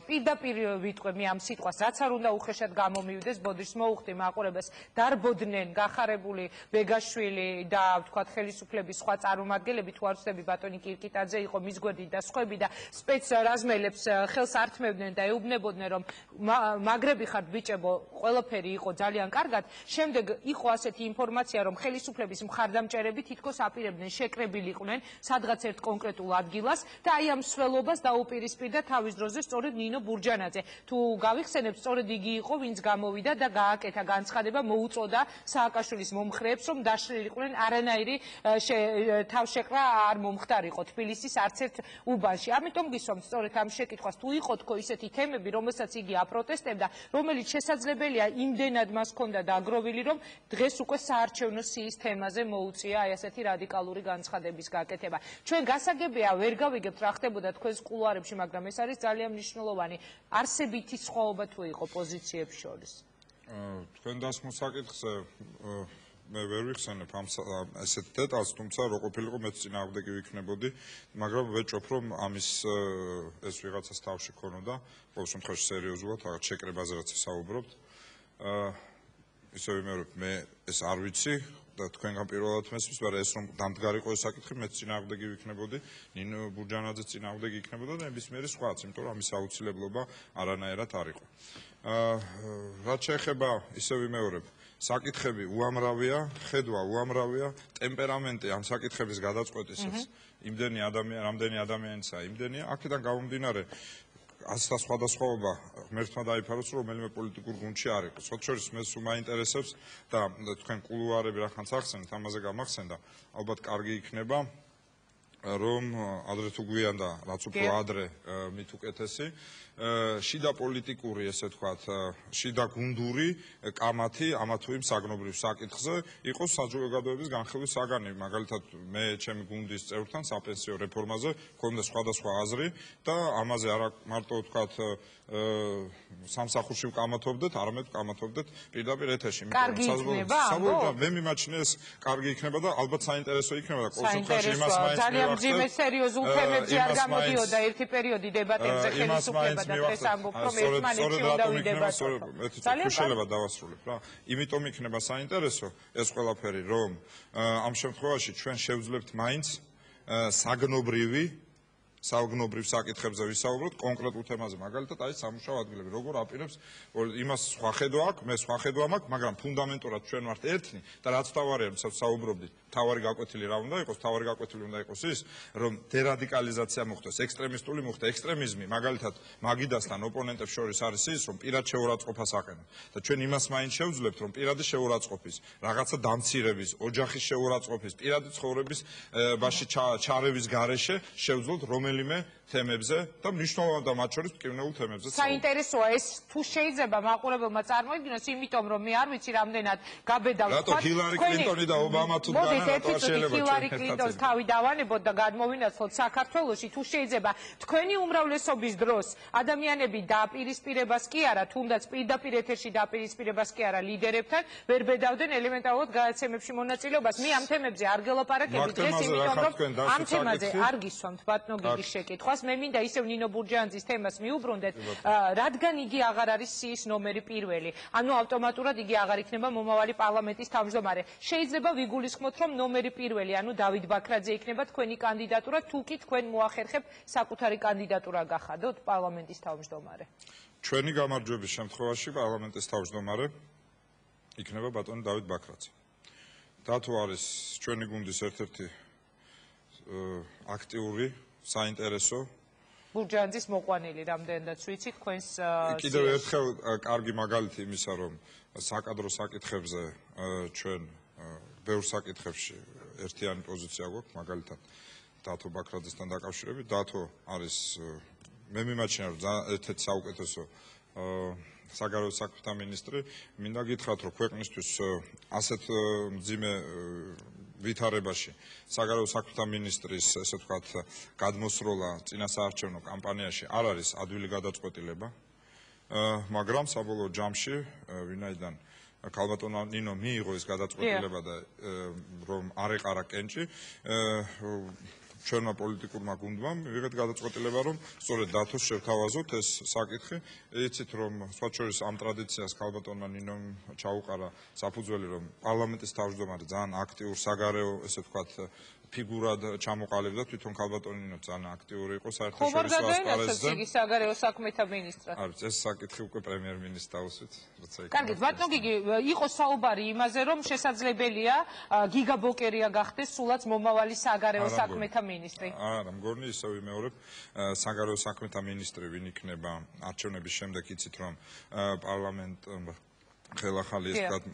პირდაპირ ვიტყვე მე ამ სიტყვას, რაც არ უნდა უხეშად გამომივიდეს, ბოდიშს მოუხდი მაყურებელს, დარბოდნენ გახარებული ბეგაშვილი და ვთქვათ ხელისუფლების სხვა წარმომადგენლები, თუ არ ვცდები ბატონი კირკიტაძე იყო მის გვერდით და სხვები და სპეცრაზმელებს ხელს ართმევდნენ და ეუბნებოდნენ, რომ მაგრები ხართ ბიჭებო, ყველაფერი იყო ძალიან კარგად. შემდეგ იყო ასეთი ინფორმაცია, რომ ხელისუფლების მხარდამჭერები თითქოს აპირებდნენ შეკრებილიყვნენ სადღაც ერთ კონკრეტულ ადგილას და აი ამ სველობას დაუპირისპირდა თავის დროზე სწორედ ნინო ბურჯანაძე. თუ გავიხსენებთ, სწორედ იგი იყო, ვინც გამოვიდა და გააკეთა განცხადება, მოუწოდა სააკაშვილის მომხრეებს, რომ დაშლილიყვნენ არანაირი თავშეკრა არ მომხდარიყო თბილისის არც ერთ უბანში. ამიტომ გისვამთ სწორედ ამ შეკითხვას, თუ იყო თქო ისეთი თემები, რომელსაც იგი აპროტესტებდა, რომელიც შესაძლებელია იმდენად მას ჰქონდა დაგროვილი, რომ დღეს უკვე საარჩევნო სიის თემაზე მოუწია აი ასეთი რადიკალური განცხადების გაკეთება. ჩვენ გასაგებია ვერ გავიგებთ რა ხდებოდა თქვენს კულუარებში, მაგრამ ეს არის ძალიან მნიშვნელოვანი. არსებითი სხვაობა თუ იყო პოზიციებს შორის. თქვენ დასმულ საკითხზე მე ვერ ვიხსენებ ამ ესეთ დეტალს, თუმცა რო ყოფილიყო მეც წინააღმდეგი ვიქნებოდი, მაგრამ ვეჭვობ, რომ ამის ეს ვიღაცას თავში ქონოდა, ყოველ შემთხვევაში სერიოზულად, რაღაც შეკრებაზე რაც საუბრობთ. ისე ვიმეორებ, მე ეს არ ვიცი და თქვენგან პირველად მესმის, მაგრამ ეს რომ დამდგარიყო ეს საკითხი, მეც წინააღმდეგი ვიქნებოდი, ნინო ბურჯანაძე წინააღმდეგი იქნებოდა და ნებისმიერი სხვაც, იმიტომ რომ ამის აუცილებლობა არანაირად არ იყო. რაც შეეხება, ისე ვიმეორებ, საკითხები უამრავია, ხედვა უამრავია, ტემპერამენტი ამ საკითხების გადაწყვეტისას იმდენი ადამიანი, რამდენი ადამიანიცაა, იმდენია, აქედან გამომდინარე ასთა სხვადასხვაობა ღმერთმა დაიფაროს, რომ რომელიმე პოლიტიკურ გუნდში არ იყოს. სხვა შორის მე სულ მაინტერესებს და თქვენ კულუარები რახანც ახსენეთ, ამაზე გამახსენდა, ალბათ კარგი იქნება, რომ ადრე თუ გვიან და რაც უფრო ადრე მით უკეთესი, შიდა პოლიტიკური, ესე ვთქვათ, შიდა გუნდური კამათი ამა თუ იმ საგნობრივ საკითხზე იყოს საზოგადოების განხილვის საგანი. მაგალითად, მე ჩემი გუნდის წევრთან საპენსიო რეფორმაზე მქონდა სხვადასხვა აზრი და ამაზე არა მარტო ვთქვათ სამსახურში ვკამათობდეთ, არამედ ვკამათობდეთ პირდაპირ ეთერში. კარგი იქნება? საბოლოოდ მე მიმაჩნია ეს კარგი იქნება და ალბათ საინტერესო იქნება და ყოველ შემთხვევაში იმას მაინც ძალიან მძიმე სერიოზულ თემებზე არ გამოდიოდა ერთი პერიოდი დებატებზე ხელისუფლება და დღეს ამბობ რომ ერთმანეთში უნდა ვიდებატოთ. შეიძლება დავასრულებ რა. იმიტომ იქნება საინტერესო ეს ყველაფერი, რომ ამ შემთხვევაში ჩვენ შევძლებთ მაინც საგნობრივ საკითხებზე ვისაუბროთ კონკრეტულ თემაზე, მაგალითად აი სამუშაო ადგილები, როგორ აპირებს იმას სხვა ხედვა აქვს, მე სხვა ხედვა მაქვს, მაგრამ ფუნდამენტურად ჩვენ ვართ ერთნი და რაც თავარია, როდესაც საუბრობდით, თავარი გაკვეთილი რა უნდა იყოს, თავარი გაკვეთილი უნდა იყოს ის, რომ დერადიკალიზაცია მოხდეს, ექსტრემისტული მოხდეს, ექსტრემიზმი, მაგალითად, მაგიდასთან ოპონენტებს შორის არის ის, რომ პირად შეურაცხყოფას აყენებთ და ჩვენ იმას მაინც შევძლებთ, რომ პირადი შეურაცხყოფის, რაღაცა დამცირების, ოჯახის შეურაცხყოფის, პირადი ცხოვრების ბაში ჩარევის გარეშე შევძლოთ რომელიმე თემებზე და მნიშვნელოვან და მათ შორის მტკივნეულ თემებზე. საინტერესოა ეს თუ შეიძლება მაყურებელმა წარმოიდგინოს, იმიტომ რომ მე არ ვიცი რამდენად გაბედავს. რატო ჰილარი კლინტონი და ობამა თუ ჰილარი კლინტონს თავი დავანებოთ და გადმოვინაცვლოთ საქართველოში, თუ შეიძლება თქვენი უმრავლესობის დროს ადამიანები დაპირისპირებას კი არა, თუნდაც პირდაპირ ეთერში დაპირისპირებას კი არა ლიდერებთან ვერ ბედავდნენ ელემენტარულად გადაცემებში მონაწილეობას. მე ამ თემებზე არ გელაპარაკები დღეს, იმიტომ რომ ამ თემაზე არ გისვამთ ბატონო გიგის შეკითხვას. მე მინდა ისევ ნინო ბურჯანაძის თემას მიუბრუნდეთ, რადგან იგი აღარ არის სიის ნომერი პირველი. ანუ ავტომატურად იგი აღარ იქნება მომავალი პარლამენტის თავმჯდომარე. შეიძლება ვიგულისხმოთ, რომ ნომერი პირველი, ანუ დავით ბაქრაძე იქნება თქვენი კანდიდატურა, თუ კი თქვენ მოახერხებთ საკუთარი კანდიდატურა გახადოთ პარლამენტის თავმჯდომარე. ჩვენი გამარჯვების შემთხვევაში პარლამენტის თავმჯდომარე იქნება ბატონი დავით ბაქრაძე. დათო არის ჩვენი გუნდის ერთ-ერთი აქტიური საინტერესო ბურჯანაძის მოყვანილი რამდენადაც ვიცი თქვენს კიდევ ერთხელ კარგი მაგალითი იმისა, რომ საკადრო საკითხებზე ჩვენ ბევრ საკითხებში ერთიანი პოზიცია გვაქვს, მაგალითად დათო ბაქრაძესთან დაკავშირებით. დათო არის მე მიმაჩნია რომ ერთ-ერთი საუკეთესო საგარეო საქმეთა მინისტრი. მინდა გითხრათ, რომ ქვეყნისთვის ასეთ მძიმე ვითარებაში საგარეო საქმეთა მინისტრის, ესე ვთქვათ, გადმოსროლა წინასაარჩევნო კამპანიაში არ არის ადვილი გადაწყვეტილება, მაგრამ საბოლოო ჯამში, ვინაიდან ქალბატონმა ნინო მიიღო ეს გადაწყვეტილება და რომ არ ეყარა კენჭი, ჩვენმა პოლიტიკურმა გუნდმა მივიღეთ გადაწყვეტილება, რომ სწორედ დათოს შევთავაზოთ ეს საკითხი. იცით, რომ სხვა შორის ამ ტრადიციას ქალბატონმა ნინომ ჩაუყარა საფუძველი, რომ პარლამენტის თავმჯდომარე ძალიან აქტიურ საგარეო, ესე ვთქვათ, ფიგურად ჩამოყალიბდა, თვითონ ქალბატონი ნინო ძალიან აქტიური იყო საერთაშორისო ასპარეზზე. იგი საგარეო საქმეთა მინისტრად. არის, ეს საკითხი უკვე პრემიერ-მინისტრს დავუსვით, როცა იქნება. კარგით, ბატონო გიგი, იყო საუბარი იმაზე, რომ შესაძლებელია გიგა ბოკერია გახდეს სულაც მომავალი საგარეო საქმეთა მინისტრი. არა, მგონი ისევ ვიმეორებ, საგარეო საქმეთა მინისტრი ვინ იქნება არჩევნების შემდეგ, იცით რომ პარლამენტ ხელახალი ეს ვთქვათ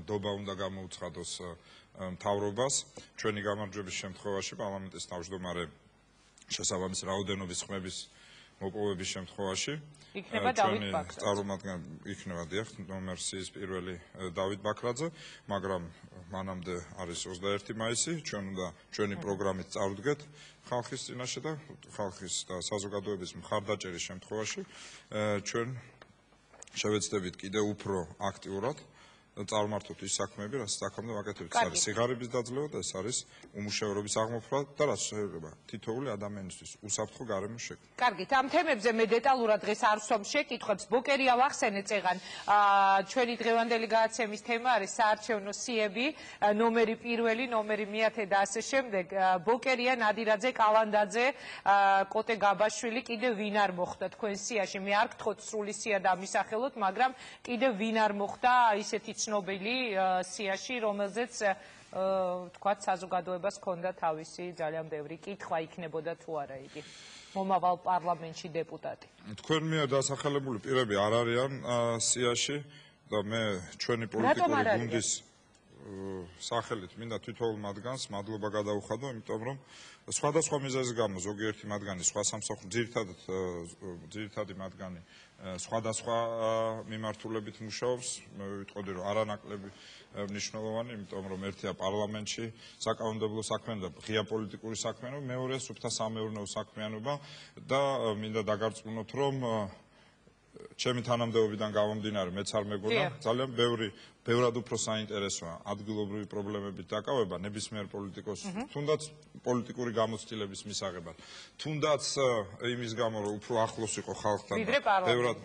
ნდობა უნდა გამოუცხადოს მთავრობას. ჩვენი გამარჯვების შემთხვევაში პარლამენტის თავმჯდომარე შესაბამის რაოდენობის ხმების მოპოვების შემთხვევაში იქნება დავით ბაქრაძე. წარმომადგენელი იქნება დიახ, ნომერ სიის პირველი დავით ბაქრაძე, მაგრამ მანამდე არის 21 მაისი, ჩვენ უნდა ჩვენი პროგრამით წავდგეთ ხალხის წინაშე და ხალხის და საზოგადოების მხარდაჭერის შემთხვევაში ჩვენ შევეცდებით კიდევ უფრო აქტიურად წარმართოთ ის საქმეები, რაც აქამდე ვაკეთებთ. ეს არის სიღარიბის დაძლევა და ეს არის უმუშევრობის აღმოფხვრა და რაც შეიძლება თითოეული ადამიანისთვის უსაფრთხო გარემო შექმნა. კარგით, ამ თემებზე მე დეტალურად დღეს არ ვსვამ შეკითხვებს. ბოკერია ვახსენეთ წეღან, ჩვენი დღევანდელი გადაცემის თემა არის საარჩევნო სიები, ნომერი 1, ნომერი 10 და ასე შემდეგ. ბოკერია, ნადირაძე, კალანდაძე, კოტე გაბაშვილი, კიდევ ვინ არ მოხვდა თქვენ სიაში? მე არ გთხოვთ სრული სია დამისახელოთ, მაგრამ კიდევ ვინ არ მოხვდა ისეთი ცნობილი სიაში, რომელზეც თქვათ საზოგადოებას ჰქონდა თავისი ძალიან ბევრი კითხვა იქნებოდა თუ არა იგი მომავალ პარლამენტში დეპუტატი. თქვენ მიერ დასახელებული პირები არ არიან სიაში და მე ჩვენი პოლიტიკური გუნდის სახელით მინდა თითოეულ მათგანს მადლობა გადაუხადო, იმიტომ რომ სხვადასხვა მიზეზის გამო ზოგიერთი მათგანი სხვა სამსახურ ძირითადი მათგანი სხვადასხვა მიმართულებით მუშაობს. მე ვიტყოდი რომ არანაკლები მნიშვნელოვანი, იმიტომ რომ ერთია პარლამენტში საკანონმდებლო საქმიანობა და ღია პოლიტიკური საქმიანობა, მეორეა სუფთა სამეურნეო საქმიანობა და მინდა დაგარწმუნოთ რომ ჩემი თანამდებობიდან გამომდინარე მეც არ მეგონა ძალიან ბევრად უფრო საინტერესოა ადგილობრივი პრობლემებით დაკავება ნებისმიერ პოლიტიკოს, თუნდაც პოლიტიკური გამოცდილების მისაღებად, თუნდაც იმის გამო რომ უფრო ახლოს იყო ხალხთან, ბევრად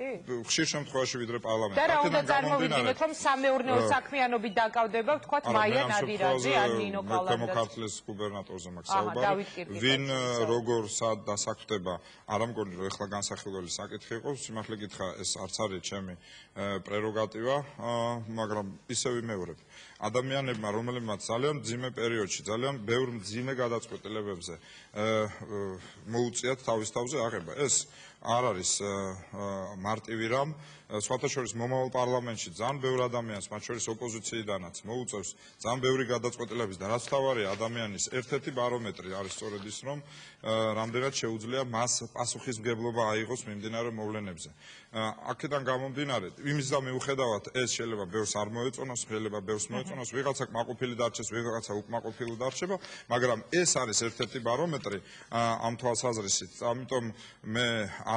ხშირ შემთხვევაში ვიდრე პარლამენტი. და რა უნდა წარმოვიდგინოთ, რომ სამეურნეო საქმიანობით დაკავდება, ვთქვათ, მაია ნადირაძე ან ნინო კალანდაძე. ქვემო ქართლის გუბერნატორზე მაქვს საუბარი. ვინ როგორ სად დასაქმდება, არ ამგონი რომ ეხლა განსახილველი საკითხი იყო, სიმართლე გითხრა ეს არც არის ჩემი პრეროგატივა, მაგრამ ისე ვიმეორებ. ადამიანებმა, რომელებმაც ძალიან მძიმე პერიოდში, ძალიან ბევრ მძიმე გადაწყვეტილებებზე მოუწიათ თავის თავზე აღება. ეს არ არის მარტივი რამ, სხვათა შორის მომავალ პარლამენტში ძალიან ბევრ ადამიანს, მათ შორის ოპოზიციიდანაც მოუწევს ძალიან ბევრი გადაწყვეტილების და რაც თავარია ადამიანის ერთ-ერთი ბარომეტრი არის სწორედ ის, რომ რამდენად შეუძლია მას პასუხისმგებლობა აიღოს მიმდინარე მოვლენებზე. აქედან გამომდინარე, იმისდა მიუხედავად ეს შეიძლება ბევრს არ მოეწონოს, შეიძლება ბევრს მოეწონოს, ვიღაცა კმაყოფილი დარჩეს, ვიღაცა უკმაყოფილი დარჩება, მაგრამ ეს არის ერთ-ერთი ბარომეტრი ამ თვალსაზრისით. ამიტომ მე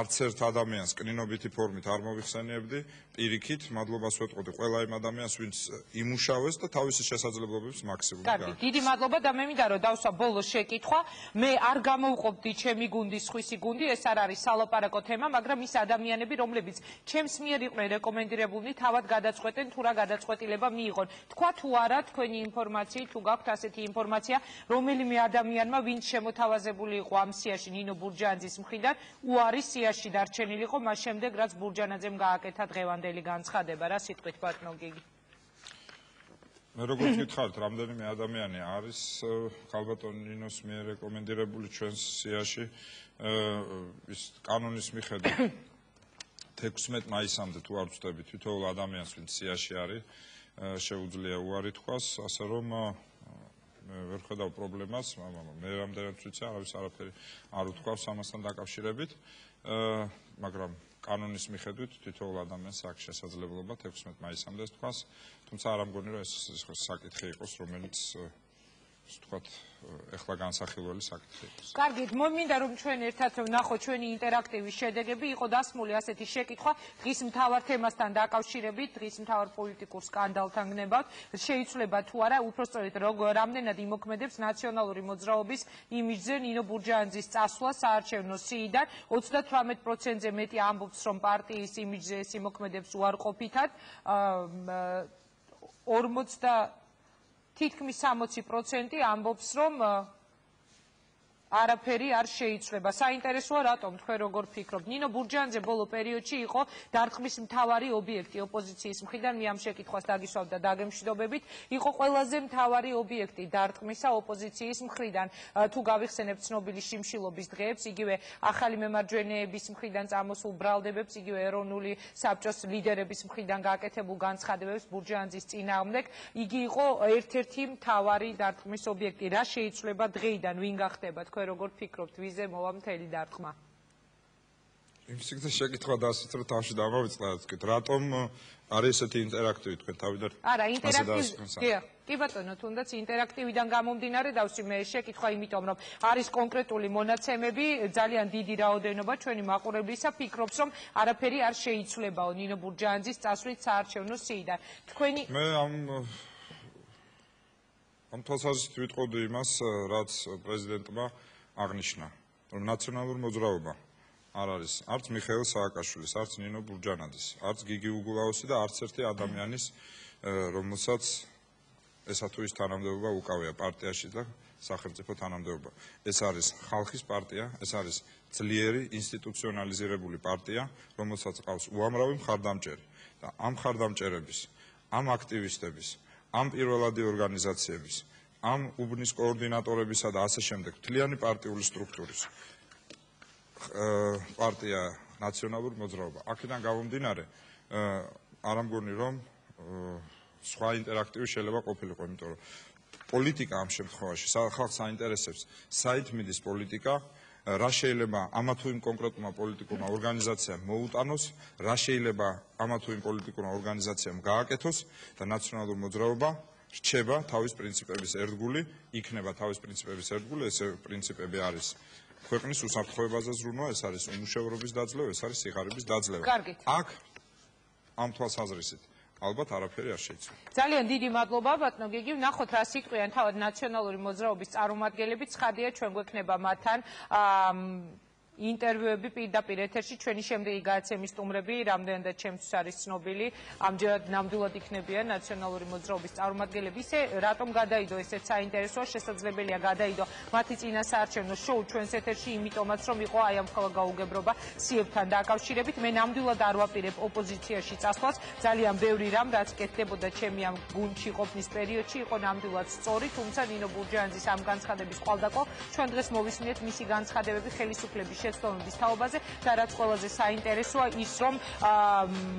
არც ერთ ადამიანს კნინობითი ფორმით არ მოვიხსენიებდი, პირიქით, მადლობას ვეტყოდი ყველა იმ ადამიანს, ვინც იმუშავეს და თავისი შესაძლებლობების მაქსიმუმი გააკეთა. კარგი, დიდი მადლობა და მე მინდა რომ დავსვა ბოლოს შეკითხვა. მე არ გამოვყოფდი ჩემი გუნდის სხვისი გუნდი, ეს არ არის სალაპარაკო თემა, მაგრამ ის ადამიანები, რომლებიც ჩემს მიერ იყვნენ რეკომენდირებულნი, თავად გადაწყვეტენ თუ რა გადაწყვეტილება მიიღონ. თქვა თუ არა თქვენი ინფორმაციით, თუ გაქვთ ასეთი ინფორმაცია, რომელიმე ადამიანმა, ვინც შემოთავაზებული იყო ამ სიაში ნინო ბურჯანაძის მხრიდან, უარი სიაში დარჩენილი იყო, მას შემდეგ რაც ბურჯანაძემ გააკეთა დღევანდელი განცხადება. რა სიტყვით ბატონო გიგი? მე როგორც გითხარით, რამდენიმე ადამიანი არის ქალბატონ ნინოს მიერ რეკომენდირებული ჩვენს სიაში ის კანონის მიხედვით 16 მაისამდე თუ არ ვწდები თითოეულ ადამიანს, ვინც სიაში არის, შეუძლია უარი თქვას, ასე რომ მე ვერ ხედავ პრობლემას, მე რამდენად ვიცი, არავის არაფერი არ უთქვავს ამასთან დაკავშირებით, მაგრამ კანონის მიხედვით თითოეულ ადამიანს აქვს შესაძლებლობა 16 მაისამდე თქვას, თუმცა არ ამგონი რომ ეს საკითხი იყოს, რომელიც ვთქვათ, ეხლა განსახილველი საკითხი იყოს. კარგით, მომინდა რომ ჩვენ ერთად ვნახოთ ჩვენი ინტერაქტივის შედეგები, იყო დასმული ასეთი შეკითხვა დღის მთავარ თემასთან დაკავშირებით, დღის მთავარ პოლიტიკურ სკანდალთან გნებავთ, შეიცვლება თუ არა, უпростоრეთ რამდენად იმოქმედებს ნაციონალური მოძრაობის იმიჯზე ნინო ბურჯანაძის წასვლა საარჩევნო სიიდან, 38%-ზე მეტი ამბობს, რომ პარტიის იმიჯზე ეს იმოქმედებს უარყოფითად, თითქმის 60% ამბობს, რომ არაფერი არ შეიცვლება. საინტერესოა რატომ თქვენ როგორ ფიქრობთ? ნინო ბურჯანაძე ბოლო პერიოდში იყო დარტყმის მთავარი ობიექტი ოპოზიციის მხრიდან, მე ამ შეკითხვას დაგისვავ და დაგემშვიდობებით, იყო ყველაზე მთავარი ობიექტი დარტყმისა ოპოზიციის მხრიდან. თუ გავიხსენებთ ცნობილი შიმშილობის დღეებს, იგივე ახალი მემარჯვენეების მხრიდან წამოსულ ბრალდებებს, იგივე ეროვნული საბჭოს ლიდერების მხრიდან გააკეთებულ განცხადებებს ბურჯანაძის წინააღმდეგ, იგი იყო ერთ-ერთი მთავარი დარტყმის ობიექტი. რა შეიცვლება დღეიდან, ვინ გახდება? როგორ ფიქრობთ, ვიზე მოვა მთელი დარტყმა? იმ სიგრძე შეკითხვა დასვით რომ თავში დამავიწყდა თქვით რატომ არის ესეთი ინტერაქტივი თქვენ თავიდან არა ინტერაქტივი კი ბატონო თუნდაც ინტერაქტივიდან გამომდინარე დავსვი მე შეკითხვა იმიტომ რომ არის კონკრეტული მონაცემები ძალიან დიდი რაოდენობა ჩვენი მაყურებლისა ფიქრობს რომ არაფერი არ შეიცვლებაო ნინო ბურჯაანძის წასვლით საარჩევნო სიიდან თქვენი მე ამ თვალსაზრისით ვიტყოდი იმას რაც პრეზიდენტმა აღნიშნა რომ ნაციონალური მოძრაობა არ არის არც მიხეილ სააკაშვილის, არც ნინო ბურჯანაძის, არც გიგი უგულაოსი და არც ერთი ადამიანის, რომელსაც ესა თუ ის თანამდებობა უკავია პარტიაში და სახელმწიფო თანამდებობა. ეს არის ხალხის პარტია, ეს არის ძლიერი ინსტიტუციონალიზირებული პარტია, რომელსაც ყავს უამრავი მხარდამჭერი და ამ მხარდამჭერების, ამ აქტივისტების, ამ პირველადი ორგანიზაციების, ამ უბნის კოორდინატორებისა და ასე შემდეგ მთლიანი პარტიული სტრუქტურის პარტია ნაციონალური მოძრაობა. აქედან გამომდინარე, არ ამგონი რომ სხვა ინტერაქტივი შეიძლება ყოფილიყო, იმიტომ რომ პოლიტიკა ამ შემთხვევაში ხალხს აინტერესებს, საით მიდის პოლიტიკა, რა შეიძლება ამა თუ იმ კონკრეტულმა პოლიტიკურმა ორგანიზაციამ მოუტანოს, რა შეიძლება ამა თუ იმ პოლიტიკურმა ორგანიზაციამ გააკეთოს და ნაციონალური მოძრაობა რჩება თავის პრინციპების ერთგული, იქნება თავის პრინციპების ერთგული, ეს პრინციპები არის ქვეყნის უსაფრთხოებაზე ზრუნვა, ეს არის უმუშევრობის დაძლევა, ეს არის სიღარიბის დაძლევა. აქ ამ თვალსაზრისით ალბათ არაფერი არ შეიცვალა. ძალიან დიდი მადლობა ბატონო გიგი, ვნახოთ რა სიტყვიან თავად ნაციონალური მოძრაობის წარმომადგენლები, ცხადია ჩვენ გვექნება მათთან ინტერვიუები პირდაპირ ეთერში ჩვენი შემდეგი გადაცემის სტუმრები რამდენადაც ჩემთვის არის ცნობილი ამჯერად ნამდვილად იქნებიან ნაციონალური მოძრაობის წარმომადგენლები ისე რატომ გადაიდო ესეც საინტერესოა შესაძლებელია გადაიდო მათი წინასაარჩევნო შოუ ჩვენს ეთერში იმიტომაც რომ იყო აი ამ ხოლო გაუგებრობა სიებთან დაკავშირებით მე ნამდვილად არ ვაპირებ ოპოზიციაში წასვლას ძალიან ბევრი რამ რაც კეთდებოდა ჩემი ამ გუნდში ყოფნის პერიოდში იყო ნამდვილად სწორი თუმცა ნინო ბურჯაანძის ამ განცხადების ყვალდაკვალ ჩვენ დღეს მოვისმინეთ მისი განცხადებები ხელისუფლების შეცდომების თაობაზე და რაც ყველაზე საინტერესოა ის რომ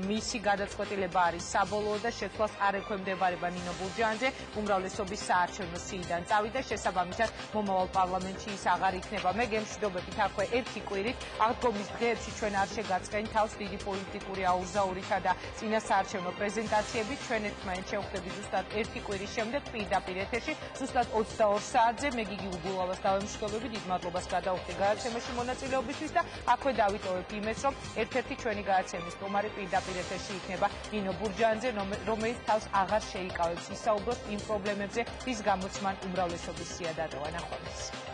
მისი გადაწყვეტილება არის საბოლოო და შეცვლას არ ექვემდებარება ნინო ბურჯაანძე უმრავლესობის საარჩევნო სიიდან წავიდა შესაბამისად მომავალ პარლამენტში ის აღარ იქნება მე გემშვიდობებით აქვე ერთი კვირით აღდგომის დღეებში ჩვენ არ შეგაწყენ თავს დიდი პოლიტიკური აურზაურითა და წინასაარჩევნო პრეზენტაციებით ჩვენ ერთმანეთს შევხვდებით ზუსტად ერთი კვირის შემდეგ პირდაპირ ეთერში ზუსტად 22 საათზე მე გიგი უგულავას დავემშვიდობები დიდ მადლობას გადავხდი გადაცემაში მონაწილეობისთვის და აქვე დავიტოვებ იმეს რომ ერთ-ერთი ჩვენი გადაცემის სტუმარი პირდაპირ ეთერში იქნება ნინო ბურჯაანძე რომელიც თავს აღარ შეიკავებს ისაუბროს იმ პრობლემებზე რის გამოც მან უმრავლესობის სია დატოვა ნახვამდის